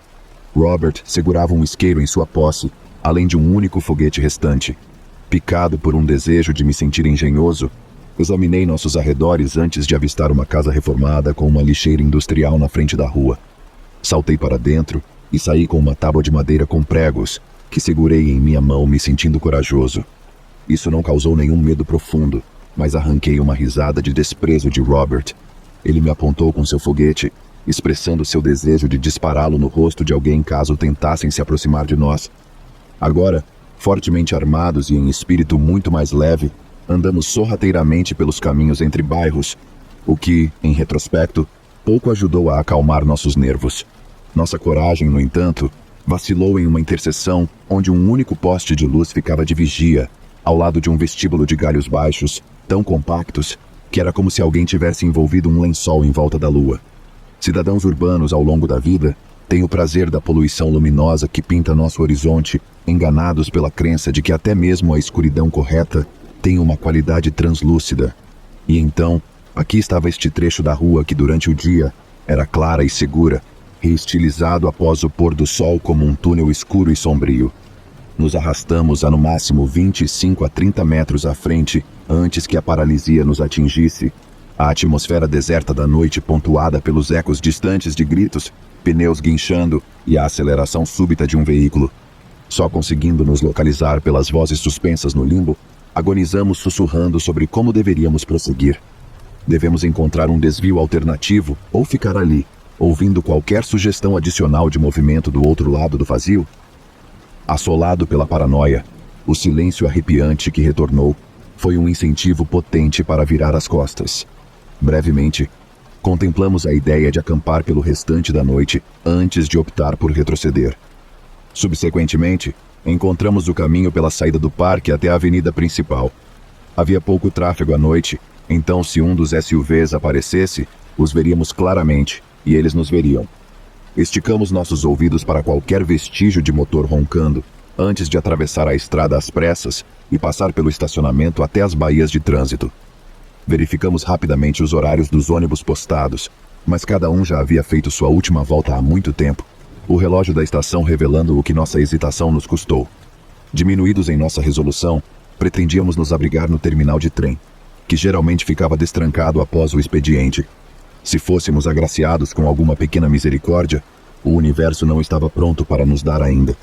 Robert segurava um isqueiro em sua posse, além de um único foguete restante. Picado por um desejo de me sentir engenhoso, examinei nossos arredores antes de avistar uma casa reformada com uma lixeira industrial na frente da rua. Saltei para dentro e saí com uma tábua de madeira com pregos, que segurei em minha mão me sentindo corajoso. Isso não causou nenhum medo profundo, mas arranquei uma risada de desprezo de Robert. Ele me apontou com seu foguete, expressando seu desejo de dispará-lo no rosto de alguém caso tentassem se aproximar de nós. Agora, fortemente armados e em espírito muito mais leve, andamos sorrateiramente pelos caminhos entre bairros, o que, em retrospecto, pouco ajudou a acalmar nossos nervos. Nossa coragem, no entanto, vacilou em uma interseção onde um único poste de luz ficava de vigia, ao lado de um vestíbulo de galhos baixos, tão compactos, que era como se alguém tivesse envolvido um lençol em volta da lua. Cidadãos urbanos ao longo da vida têm o prazer da poluição luminosa que pinta nosso horizonte, enganados pela crença de que até mesmo a escuridão correta tem uma qualidade translúcida. E então, aqui estava este trecho da rua que durante o dia era clara e segura, reestilizado após o pôr do sol como um túnel escuro e sombrio. Nos arrastamos a no máximo 25 a 30 metros à frente antes que a paralisia nos atingisse. A atmosfera deserta da noite, pontuada pelos ecos distantes de gritos, pneus guinchando e a aceleração súbita de um veículo. Só conseguindo nos localizar pelas vozes suspensas no limbo, agonizamos sussurrando sobre como deveríamos prosseguir. Devemos encontrar um desvio alternativo ou ficar ali, ouvindo qualquer sugestão adicional de movimento do outro lado do vazio? Assolado pela paranoia, o silêncio arrepiante que retornou foi um incentivo potente para virar as costas. Brevemente, contemplamos a ideia de acampar pelo restante da noite antes de optar por retroceder. Subsequentemente, encontramos o caminho pela saída do parque até a avenida principal. Havia pouco tráfego à noite, então se um dos SUVs aparecesse, os veríamos claramente e eles nos veriam. Esticamos nossos ouvidos para qualquer vestígio de motor roncando, antes de atravessar a estrada às pressas e passar pelo estacionamento até as baías de trânsito. Verificamos rapidamente os horários dos ônibus postados, mas cada um já havia feito sua última volta há muito tempo, o relógio da estação revelando o que nossa hesitação nos custou. Diminuídos em nossa resolução, pretendíamos nos abrigar no terminal de trem, que geralmente ficava destrancado após o expediente. Se fôssemos agraciados com alguma pequena misericórdia, o universo não estava pronto para nos dar ainda.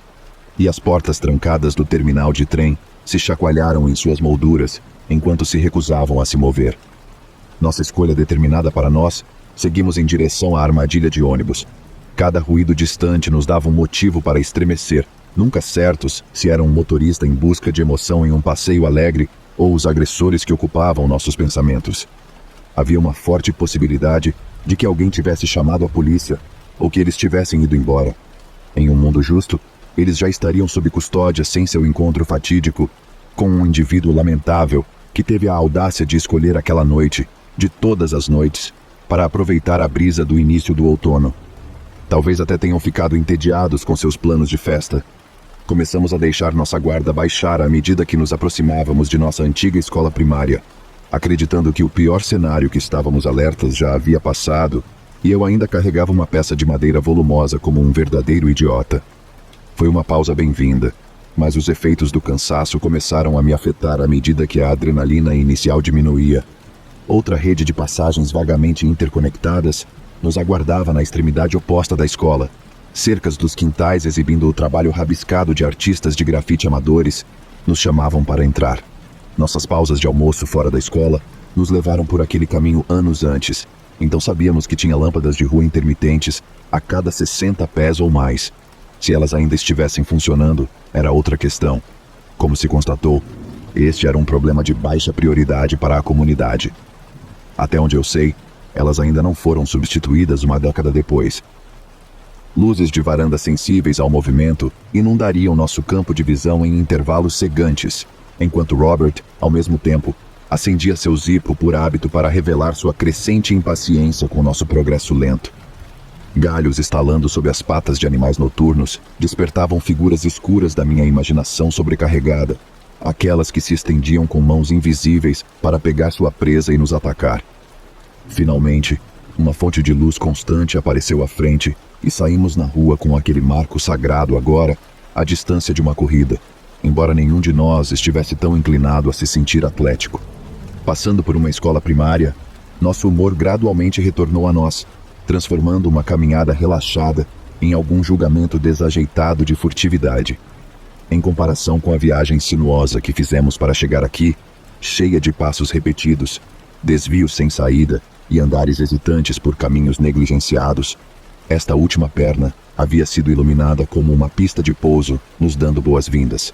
E as portas trancadas do terminal de trem se chacoalharam em suas molduras enquanto se recusavam a se mover. Nossa escolha determinada para nós, seguimos em direção à armadilha de ônibus. Cada ruído distante nos dava um motivo para estremecer, nunca certos se era um motorista em busca de emoção em um passeio alegre ou os agressores que ocupavam nossos pensamentos. Havia uma forte possibilidade de que alguém tivesse chamado a polícia ou que eles tivessem ido embora. Em um mundo justo, eles já estariam sob custódia sem seu encontro fatídico com um indivíduo lamentável que teve a audácia de escolher aquela noite, de todas as noites, para aproveitar a brisa do início do outono. Talvez até tenham ficado entediados com seus planos de festa. Começamos a deixar nossa guarda baixar à medida que nos aproximávamos de nossa antiga escola primária, acreditando que o pior cenário que estávamos alertas já havia passado, e eu ainda carregava uma peça de madeira volumosa como um verdadeiro idiota. Foi uma pausa bem-vinda, mas os efeitos do cansaço começaram a me afetar à medida que a adrenalina inicial diminuía. Outra rede de passagens vagamente interconectadas nos aguardava na extremidade oposta da escola. Cercas dos quintais exibindo o trabalho rabiscado de artistas de grafite amadores nos chamavam para entrar. Nossas pausas de almoço fora da escola nos levaram por aquele caminho anos antes, então sabíamos que tinha lâmpadas de rua intermitentes a cada 60 pés ou mais. Se elas ainda estivessem funcionando, era outra questão. Como se constatou, este era um problema de baixa prioridade para a comunidade. Até onde eu sei, elas ainda não foram substituídas uma década depois. Luzes de varandas sensíveis ao movimento inundariam nosso campo de visão em intervalos cegantes, enquanto Robert, ao mesmo tempo, acendia seu Zippo por hábito para revelar sua crescente impaciência com nosso progresso lento. Galhos estalando sob as patas de animais noturnos despertavam figuras escuras da minha imaginação sobrecarregada, aquelas que se estendiam com mãos invisíveis para pegar sua presa e nos atacar. Finalmente, uma fonte de luz constante apareceu à frente e saímos na rua com aquele marco sagrado agora, à distância de uma corrida, embora nenhum de nós estivesse tão inclinado a se sentir atlético. Passando por uma escola primária, nosso humor gradualmente retornou a nós, transformando uma caminhada relaxada em algum julgamento desajeitado de furtividade. Em comparação com a viagem sinuosa que fizemos para chegar aqui, cheia de passos repetidos, desvios sem saída e andares hesitantes por caminhos negligenciados, esta última perna havia sido iluminada como uma pista de pouso, nos dando boas-vindas.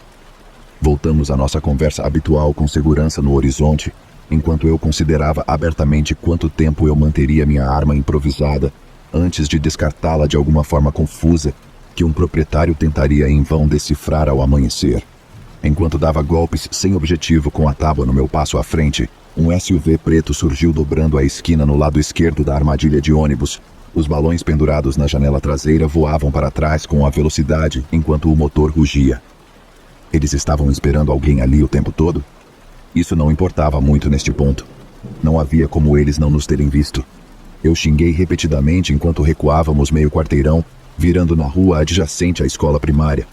Voltamos à nossa conversa habitual com segurança no horizonte, enquanto eu considerava abertamente quanto tempo eu manteria minha arma improvisada antes de descartá-la de alguma forma confusa que um proprietário tentaria em vão decifrar ao amanhecer. Enquanto dava golpes sem objetivo com a tábua no meu passo à frente, um SUV preto surgiu dobrando a esquina no lado esquerdo da armadilha de ônibus. Os balões pendurados na janela traseira voavam para trás com a velocidade enquanto o motor rugia. Eles estavam esperando alguém ali o tempo todo? Isso não importava muito neste ponto. Não havia como eles não nos terem visto. Eu xinguei repetidamente enquanto recuávamos meio quarteirão, virando na rua adjacente à escola primária.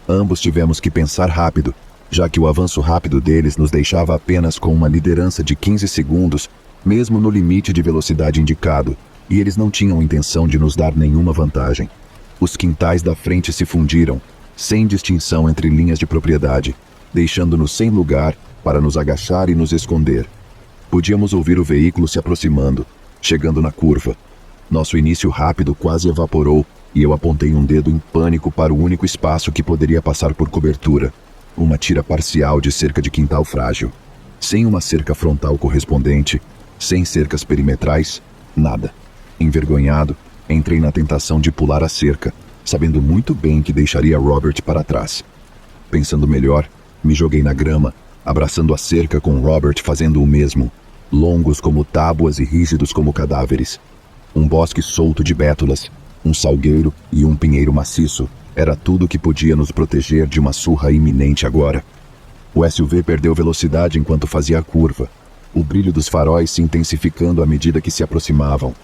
Ambos tivemos que pensar rápido, já que o avanço rápido deles nos deixava apenas com uma liderança de 15 segundos, mesmo no limite de velocidade indicado, e eles não tinham intenção de nos dar nenhuma vantagem. Os quintais da frente se fundiram, sem distinção entre linhas de propriedade, deixando-nos sem lugar para nos agachar e nos esconder. Podíamos ouvir o veículo se aproximando, chegando na curva. Nosso início rápido quase evaporou e eu apontei um dedo em pânico para o único espaço que poderia passar por cobertura, uma tira parcial de cerca de quintal frágil. Sem uma cerca frontal correspondente, sem cercas perimetrais, nada. Envergonhado, entrei na tentação de pular a cerca, sabendo muito bem que deixaria Robert para trás. Pensando melhor, me joguei na grama, abraçando a cerca com Robert fazendo o mesmo, longos como tábuas e rígidos como cadáveres. Um bosque solto de bétulas, um salgueiro e um pinheiro maciço era tudo que podia nos proteger de uma surra iminente agora. O SUV perdeu velocidade enquanto fazia a curva, o brilho dos faróis se intensificando à medida que se aproximavam.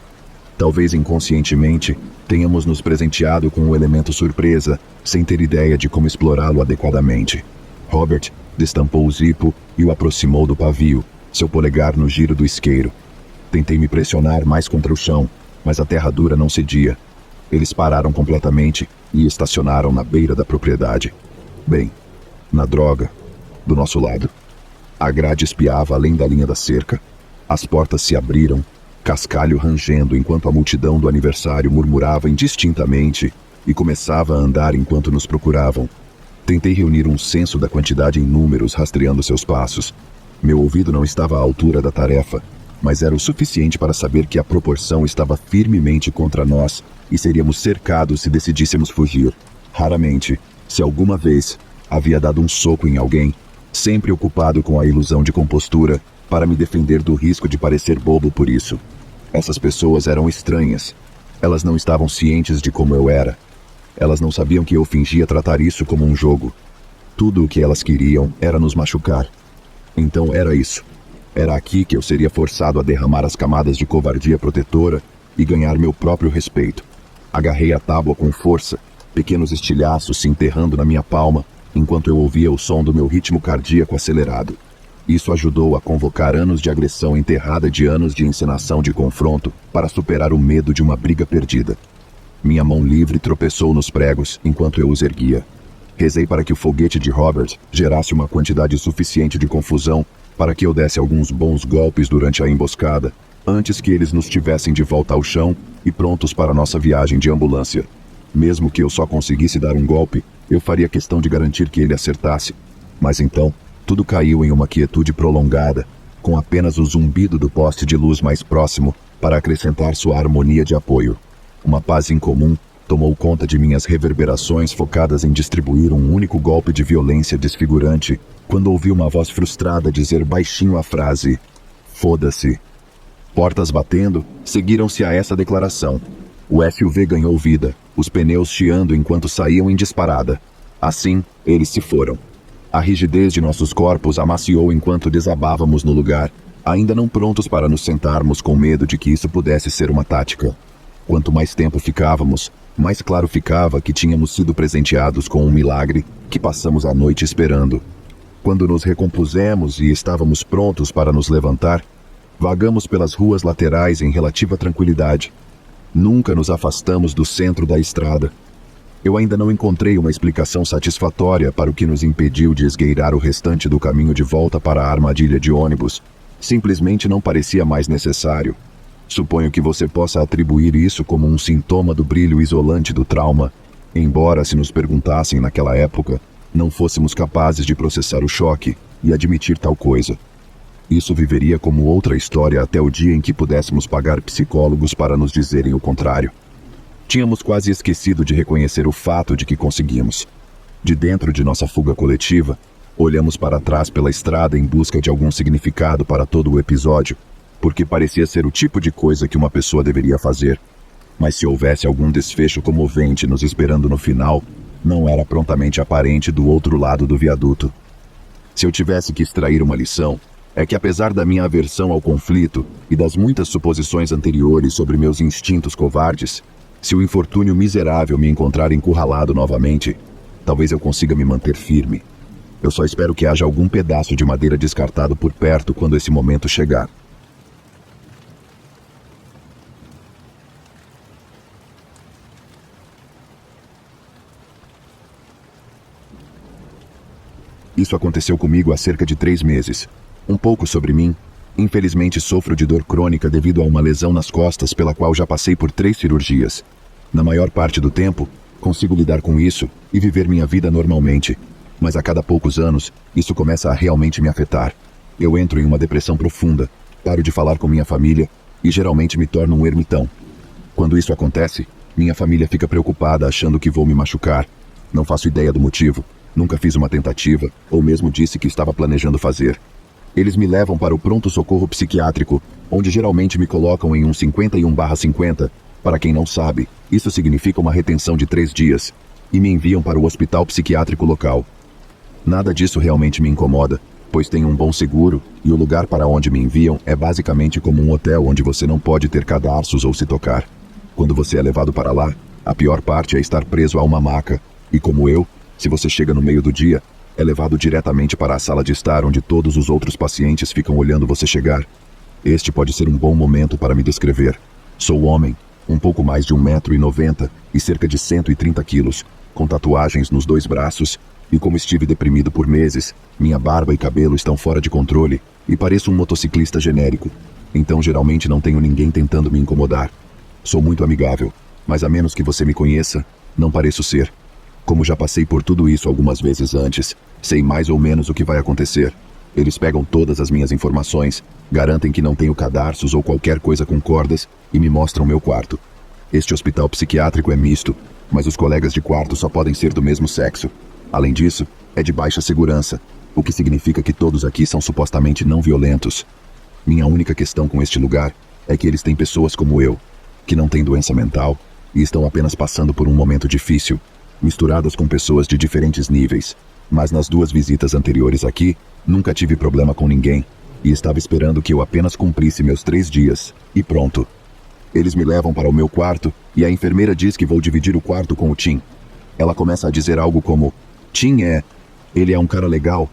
Talvez inconscientemente, tenhamos nos presenteado com o elemento surpresa, sem ter ideia de como explorá-lo adequadamente. Robert destampou o Zippo e o aproximou do pavio, seu polegar no giro do isqueiro. Tentei me pressionar mais contra o chão, mas a terra dura não cedia. Eles pararam completamente e estacionaram na beira da propriedade. Bem, na droga, do nosso lado. A grade espiava além da linha da cerca. As portas se abriram, cascalho rangendo enquanto a multidão do aniversário murmurava indistintamente e começava a andar enquanto nos procuravam. Tentei reunir um senso da quantidade em números rastreando seus passos. Meu ouvido não estava à altura da tarefa, mas era o suficiente para saber que a proporção estava firmemente contra nós e seríamos cercados se decidíssemos fugir. Raramente, se alguma vez, havia dado um soco em alguém, sempre ocupado com a ilusão de compostura para me defender do risco de parecer bobo por isso. Essas pessoas eram estranhas. Elas não estavam cientes de como eu era. Elas não sabiam que eu fingia tratar isso como um jogo. Tudo o que elas queriam era nos machucar. Então era isso. Era aqui que eu seria forçado a derramar as camadas de covardia protetora e ganhar meu próprio respeito. Agarrei a tábua com força, pequenos estilhaços se enterrando na minha palma, enquanto eu ouvia o som do meu ritmo cardíaco acelerado. Isso ajudou a convocar anos de agressão enterrada de anos de encenação de confronto para superar o medo de uma briga perdida. Minha mão livre tropeçou nos pregos enquanto eu os erguia. Rezei para que o foguete de Robert gerasse uma quantidade suficiente de confusão para que eu desse alguns bons golpes durante a emboscada, antes que eles nos tivessem de volta ao chão e prontos para nossa viagem de ambulância. Mesmo que eu só conseguisse dar um golpe, eu faria questão de garantir que ele acertasse. Mas então, tudo caiu em uma quietude prolongada, com apenas o zumbido do poste de luz mais próximo para acrescentar sua harmonia de apoio. Uma paz incomum tomou conta de minhas reverberações focadas em distribuir um único golpe de violência desfigurante, quando ouvi uma voz frustrada dizer baixinho a frase: "Foda-se". Portas batendo, seguiram-se a essa declaração. O SUV ganhou vida, os pneus chiando enquanto saíam em disparada. Assim, eles se foram. A rigidez de nossos corpos amaciou enquanto desabávamos no lugar, ainda não prontos para nos sentarmos com medo de que isso pudesse ser uma tática. Quanto mais tempo ficávamos, mais claro ficava que tínhamos sido presenteados com um milagre que passamos a noite esperando. Quando nos recompusemos e estávamos prontos para nos levantar, vagamos pelas ruas laterais em relativa tranquilidade. Nunca nos afastamos do centro da estrada. Eu ainda não encontrei uma explicação satisfatória para o que nos impediu de esgueirar o restante do caminho de volta para a armadilha de ônibus. Simplesmente não parecia mais necessário. Suponho que você possa atribuir isso como um sintoma do brilho isolante do trauma, embora, se nos perguntassem naquela época, não fôssemos capazes de processar o choque e admitir tal coisa. Isso viveria como outra história até o dia em que pudéssemos pagar psicólogos para nos dizerem o contrário. Tínhamos quase esquecido de reconhecer o fato de que conseguimos. De dentro de nossa fuga coletiva, olhamos para trás pela estrada em busca de algum significado para todo o episódio, porque parecia ser o tipo de coisa que uma pessoa deveria fazer. Mas se houvesse algum desfecho comovente nos esperando no final, não era prontamente aparente do outro lado do viaduto. Se eu tivesse que extrair uma lição, é que apesar da minha aversão ao conflito e das muitas suposições anteriores sobre meus instintos covardes, se o infortúnio miserável me encontrar encurralado novamente, talvez eu consiga me manter firme. Eu só espero que haja algum pedaço de madeira descartado por perto quando esse momento chegar. Isso aconteceu comigo há cerca de 3 meses. Um pouco sobre mim. Infelizmente sofro de dor crônica devido a uma lesão nas costas pela qual já passei por 3 cirurgias. Na maior parte do tempo, consigo lidar com isso e viver minha vida normalmente. Mas a cada poucos anos, isso começa a realmente me afetar. Eu entro em uma depressão profunda, paro de falar com minha família e geralmente me torno um ermitão. Quando isso acontece, minha família fica preocupada achando que vou me machucar. Não faço ideia do motivo, nunca fiz uma tentativa ou mesmo disse que estava planejando fazer. Eles me levam para o pronto-socorro psiquiátrico, onde geralmente me colocam em um 51/50. Para quem não sabe, isso significa uma retenção de 3 dias, e me enviam para o hospital psiquiátrico local. Nada disso realmente me incomoda, pois tenho um bom seguro, e o lugar para onde me enviam é basicamente como um hotel onde você não pode ter cadarços ou se tocar. Quando você é levado para lá, a pior parte é estar preso a uma maca, e como eu, se você chega no meio do dia, é levado diretamente para a sala de estar onde todos os outros pacientes ficam olhando você chegar. Este pode ser um bom momento para me descrever. Sou homem, um pouco mais de 1,90 m e cerca de 130 quilos, com tatuagens nos 2 braços, e como estive deprimido por meses, minha barba e cabelo estão fora de controle e pareço um motociclista genérico. Então geralmente não tenho ninguém tentando me incomodar. Sou muito amigável, mas a menos que você me conheça, não pareço ser. Como já passei por tudo isso algumas vezes antes, sei mais ou menos o que vai acontecer. Eles pegam todas as minhas informações, garantem que não tenho cadarços ou qualquer coisa com cordas e me mostram meu quarto. Este hospital psiquiátrico é misto, mas os colegas de quarto só podem ser do mesmo sexo. Além disso, é de baixa segurança, o que significa que todos aqui são supostamente não violentos. Minha única questão com este lugar é que eles têm pessoas como eu, que não têm doença mental e estão apenas passando por um momento difícil, misturadas com pessoas de diferentes níveis. Mas nas 2 visitas anteriores aqui, nunca tive problema com ninguém, e estava esperando que eu apenas cumprisse meus 3 dias, e pronto. Eles me levam para o meu quarto, e a enfermeira diz que vou dividir o quarto com o Tim. Ela começa a dizer algo como, Tim ele é um cara legal,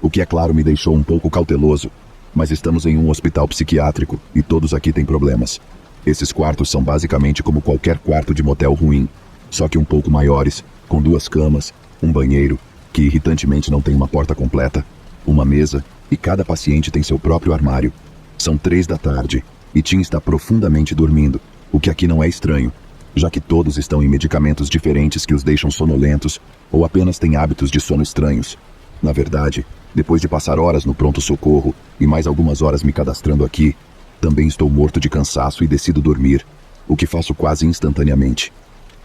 o que é claro me deixou um pouco cauteloso, mas estamos em um hospital psiquiátrico, e todos aqui têm problemas. Esses quartos são basicamente como qualquer quarto de motel ruim, só que um pouco maiores, com 2 camas, um banheiro, que irritantemente não tem uma porta completa, uma mesa, e cada paciente tem seu próprio armário. São 3 da tarde, e Tim está profundamente dormindo, o que aqui não é estranho, já que todos estão em medicamentos diferentes que os deixam sonolentos, ou apenas têm hábitos de sono estranhos. Na verdade, depois de passar horas no pronto-socorro, e mais algumas horas me cadastrando aqui, também estou morto de cansaço e decido dormir, o que faço quase instantaneamente.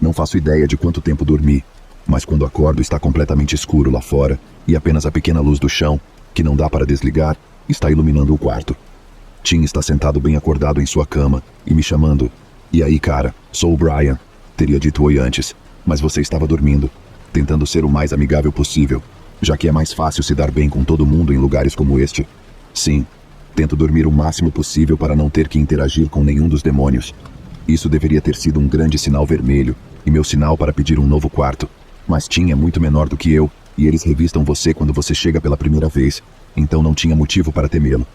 Não faço ideia de quanto tempo dormi, mas quando acordo está completamente escuro lá fora e apenas a pequena luz do chão, que não dá para desligar, está iluminando o quarto. Tim está sentado bem acordado em sua cama e me chamando. E aí, cara, sou o Brian. Teria dito oi antes, mas você estava dormindo, tentando ser o mais amigável possível, já que é mais fácil se dar bem com todo mundo em lugares como este. Sim, tento dormir o máximo possível para não ter que interagir com nenhum dos demônios. Isso deveria ter sido um grande sinal vermelho e meu sinal para pedir um novo quarto. Mas Tim é muito menor do que eu, e eles revistam você quando você chega pela primeira vez, então não tinha motivo para temê-lo.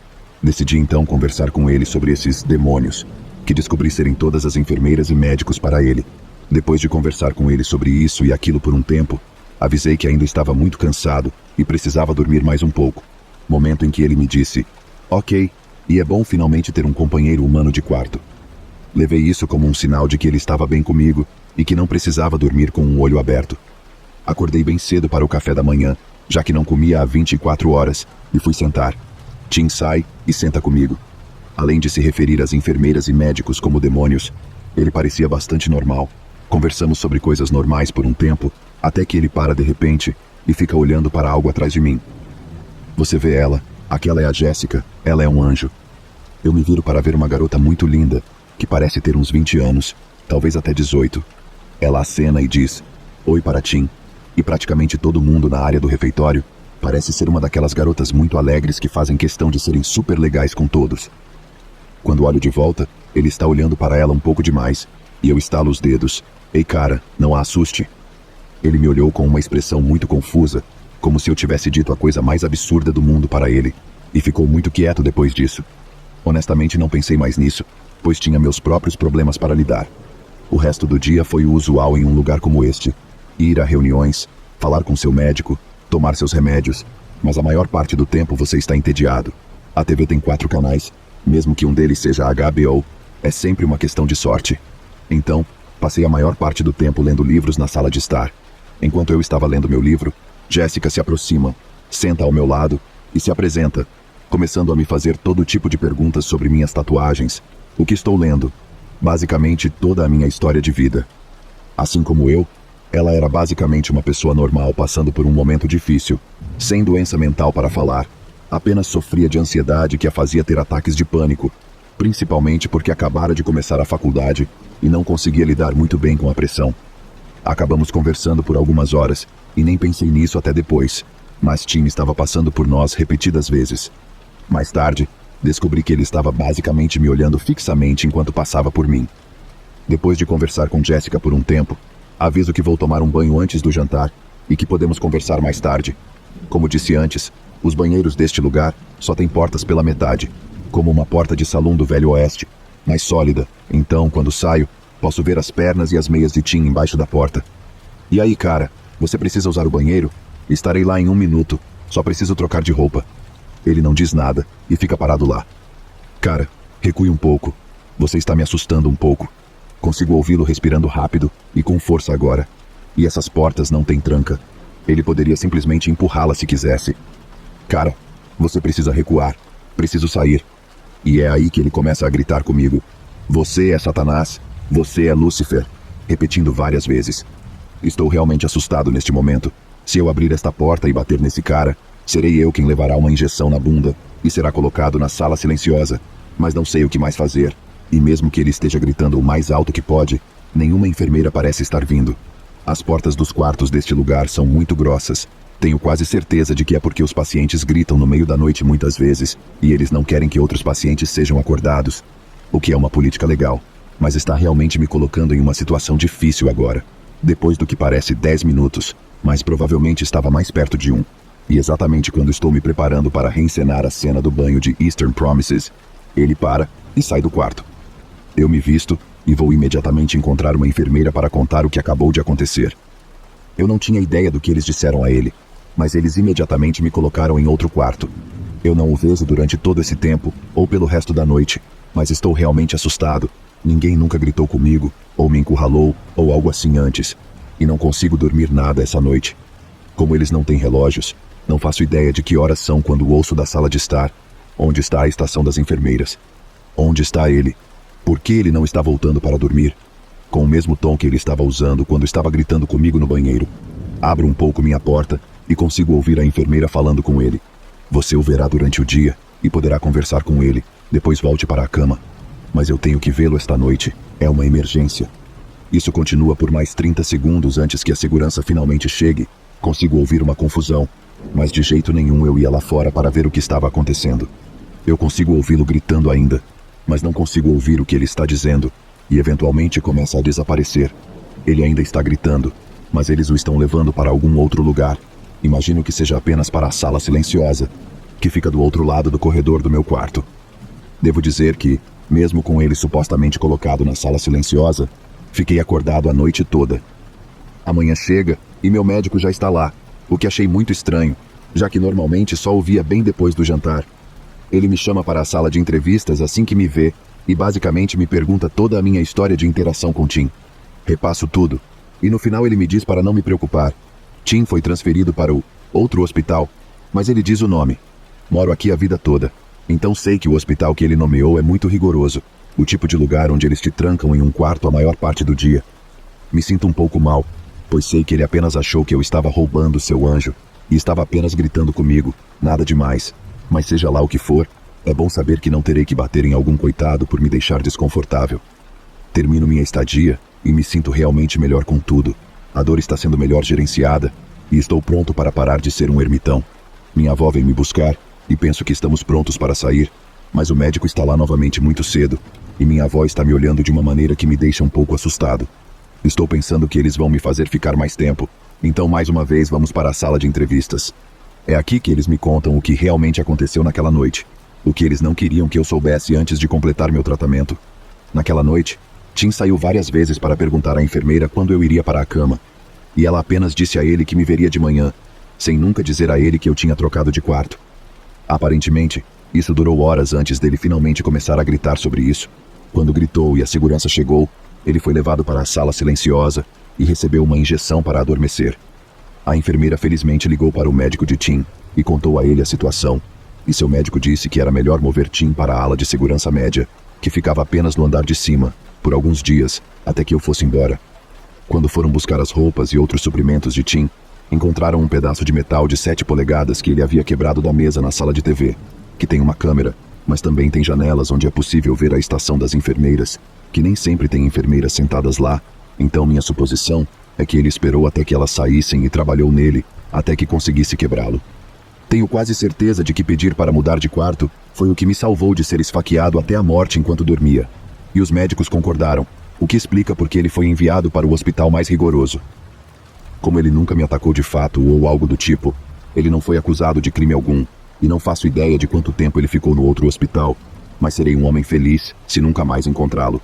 Decidi então conversar com ele sobre esses demônios, que descobri serem todas as enfermeiras e médicos para ele. Depois de conversar com ele sobre isso e aquilo por um tempo, avisei que ainda estava muito cansado e precisava dormir mais um pouco. Momento em que ele me disse, ok, e é bom finalmente ter um companheiro humano de quarto. Levei isso como um sinal de que ele estava bem comigo e que não precisava dormir com um olho aberto. Acordei bem cedo para o café da manhã, já que não comia há 24 horas, e fui sentar. Tim sai e senta comigo. Além de se referir às enfermeiras e médicos como demônios, ele parecia bastante normal. Conversamos sobre coisas normais por um tempo, até que ele para de repente e fica olhando para algo atrás de mim. Você vê ela, aquela é a Jéssica, ela é um anjo. Eu me viro para ver uma garota muito linda, que parece ter uns 20 anos, talvez até 18. Ela acena e diz, oi para Tim. E praticamente todo mundo na área do refeitório parece ser uma daquelas garotas muito alegres que fazem questão de serem super legais com todos. Quando olho de volta, ele está olhando para ela um pouco demais, e eu estalo os dedos. Ei cara, não a assuste. Ele me olhou com uma expressão muito confusa, como se eu tivesse dito a coisa mais absurda do mundo para ele, e ficou muito quieto depois disso. Honestamente não pensei mais nisso, pois tinha meus próprios problemas para lidar. O resto do dia foi o usual em um lugar como este. Ir a reuniões, falar com seu médico, tomar seus remédios, mas a maior parte do tempo você está entediado. A TV tem 4 canais, mesmo que um deles seja HBO, é sempre uma questão de sorte. Então, passei a maior parte do tempo lendo livros na sala de estar. Enquanto eu estava lendo meu livro, Jéssica se aproxima, senta ao meu lado e se apresenta, começando a me fazer todo tipo de perguntas sobre minhas tatuagens, o que estou lendo, basicamente toda a minha história de vida. Assim como eu, ela era basicamente uma pessoa normal passando por um momento difícil, sem doença mental para falar, apenas sofria de ansiedade que a fazia ter ataques de pânico, principalmente porque acabara de começar a faculdade e não conseguia lidar muito bem com a pressão. Acabamos conversando por algumas horas e nem pensei nisso até depois, mas Tim estava passando por nós repetidas vezes. Mais tarde, descobri que ele estava basicamente me olhando fixamente enquanto passava por mim. Depois de conversar com Jéssica por um tempo, aviso que vou tomar um banho antes do jantar e que podemos conversar mais tarde. Como disse antes, os banheiros deste lugar só têm portas pela metade, como uma porta de salão do Velho Oeste, mais sólida. Então, quando saio, posso ver as pernas e as meias de Tim embaixo da porta. E aí, cara, você precisa usar o banheiro? Estarei lá em 1 minuto, só preciso trocar de roupa. Ele não diz nada e fica parado lá. Cara, recue um pouco. Você está me assustando um pouco. Consigo ouvi-lo respirando rápido e com força agora. E essas portas não têm tranca. Ele poderia simplesmente empurrá-la se quisesse. Cara, você precisa recuar. Preciso sair. E é aí que ele começa a gritar comigo. Você é Satanás. Você é Lúcifer. Repetindo várias vezes. Estou realmente assustado neste momento. Se eu abrir esta porta e bater nesse cara, serei eu quem levará uma injeção na bunda e será colocado na sala silenciosa. Mas não sei o que mais fazer. E mesmo que ele esteja gritando o mais alto que pode, nenhuma enfermeira parece estar vindo. As portas dos quartos deste lugar são muito grossas. Tenho quase certeza de que é porque os pacientes gritam no meio da noite muitas vezes, e eles não querem que outros pacientes sejam acordados. O que é uma política legal, mas está realmente me colocando em uma situação difícil agora. Depois do que parece 10 minutos, mas provavelmente estava mais perto de 1. E exatamente quando estou me preparando para reencenar a cena do banho de Eastern Promises, ele para e sai do quarto. Eu me visto e vou imediatamente encontrar uma enfermeira para contar o que acabou de acontecer. Eu não tinha ideia do que eles disseram a ele, mas eles imediatamente me colocaram em outro quarto. Eu não o vejo durante todo esse tempo, ou pelo resto da noite, mas estou realmente assustado. Ninguém nunca gritou comigo, ou me encurralou, ou algo assim antes. E não consigo dormir nada essa noite. Como eles não têm relógios, não faço ideia de que horas são quando ouço da sala de estar. Onde está a estação das enfermeiras? Onde está ele? Por que ele não está voltando para dormir? Com o mesmo tom que ele estava usando quando estava gritando comigo no banheiro. Abro um pouco minha porta e consigo ouvir a enfermeira falando com ele. Você o verá durante o dia e poderá conversar com ele. Depois volte para a cama. Mas eu tenho que vê-lo esta noite. É uma emergência. Isso continua por mais 30 segundos antes que a segurança finalmente chegue. Consigo ouvir uma confusão, mas de jeito nenhum eu ia lá fora para ver o que estava acontecendo. Eu consigo ouvi-lo gritando ainda, mas não consigo ouvir o que ele está dizendo, e eventualmente começa a desaparecer. Ele ainda está gritando, mas eles o estão levando para algum outro lugar. Imagino que seja apenas para a sala silenciosa, que fica do outro lado do corredor do meu quarto. Devo dizer que, mesmo com ele supostamente colocado na sala silenciosa, fiquei acordado a noite toda. Amanhã chega e meu médico já está lá, o que achei muito estranho, já que normalmente só o via bem depois do jantar. Ele me chama para a sala de entrevistas assim que me vê e basicamente me pergunta toda a minha história de interação com Tim. Repasso tudo, e no final ele me diz para não me preocupar. Tim foi transferido para o outro hospital, mas ele diz o nome. Moro aqui a vida toda, então sei que o hospital que ele nomeou é muito rigoroso, o tipo de lugar onde eles te trancam em um quarto a maior parte do dia. Me sinto um pouco mal, pois sei que ele apenas achou que eu estava roubando seu anjo e estava apenas gritando comigo, nada demais. Mas seja lá o que for, é bom saber que não terei que bater em algum coitado por me deixar desconfortável. Termino minha estadia e me sinto realmente melhor com tudo. A dor está sendo melhor gerenciada e estou pronto para parar de ser um ermitão. Minha avó vem me buscar e penso que estamos prontos para sair, mas o médico está lá novamente muito cedo e minha avó está me olhando de uma maneira que me deixa um pouco assustado. Estou pensando que eles vão me fazer ficar mais tempo, então mais uma vez vamos para a sala de entrevistas. É aqui que eles me contam o que realmente aconteceu naquela noite, o que eles não queriam que eu soubesse antes de completar meu tratamento. Naquela noite, Tim saiu várias vezes para perguntar à enfermeira quando eu iria para a cama, e ela apenas disse a ele que me veria de manhã, sem nunca dizer a ele que eu tinha trocado de quarto. Aparentemente, isso durou horas antes dele finalmente começar a gritar sobre isso. Quando gritou e a segurança chegou, ele foi levado para a sala silenciosa e recebeu uma injeção para adormecer. A enfermeira felizmente ligou para o médico de Tim e contou a ele a situação, e seu médico disse que era melhor mover Tim para a ala de segurança média, que ficava apenas no andar de cima, por alguns dias, até que eu fosse embora. Quando foram buscar as roupas e outros suprimentos de Tim, encontraram um pedaço de metal de 7 polegadas que ele havia quebrado da mesa na sala de TV, que tem uma câmera, mas também tem janelas onde é possível ver a estação das enfermeiras, que nem sempre tem enfermeiras sentadas lá, então minha suposição é que ele esperou até que elas saíssem e trabalhou nele, até que conseguisse quebrá-lo. Tenho quase certeza de que pedir para mudar de quarto foi o que me salvou de ser esfaqueado até a morte enquanto dormia. E os médicos concordaram, o que explica porque ele foi enviado para o hospital mais rigoroso. Como ele nunca me atacou de fato ou algo do tipo, ele não foi acusado de crime algum, e não faço ideia de quanto tempo ele ficou no outro hospital, mas serei um homem feliz se nunca mais encontrá-lo.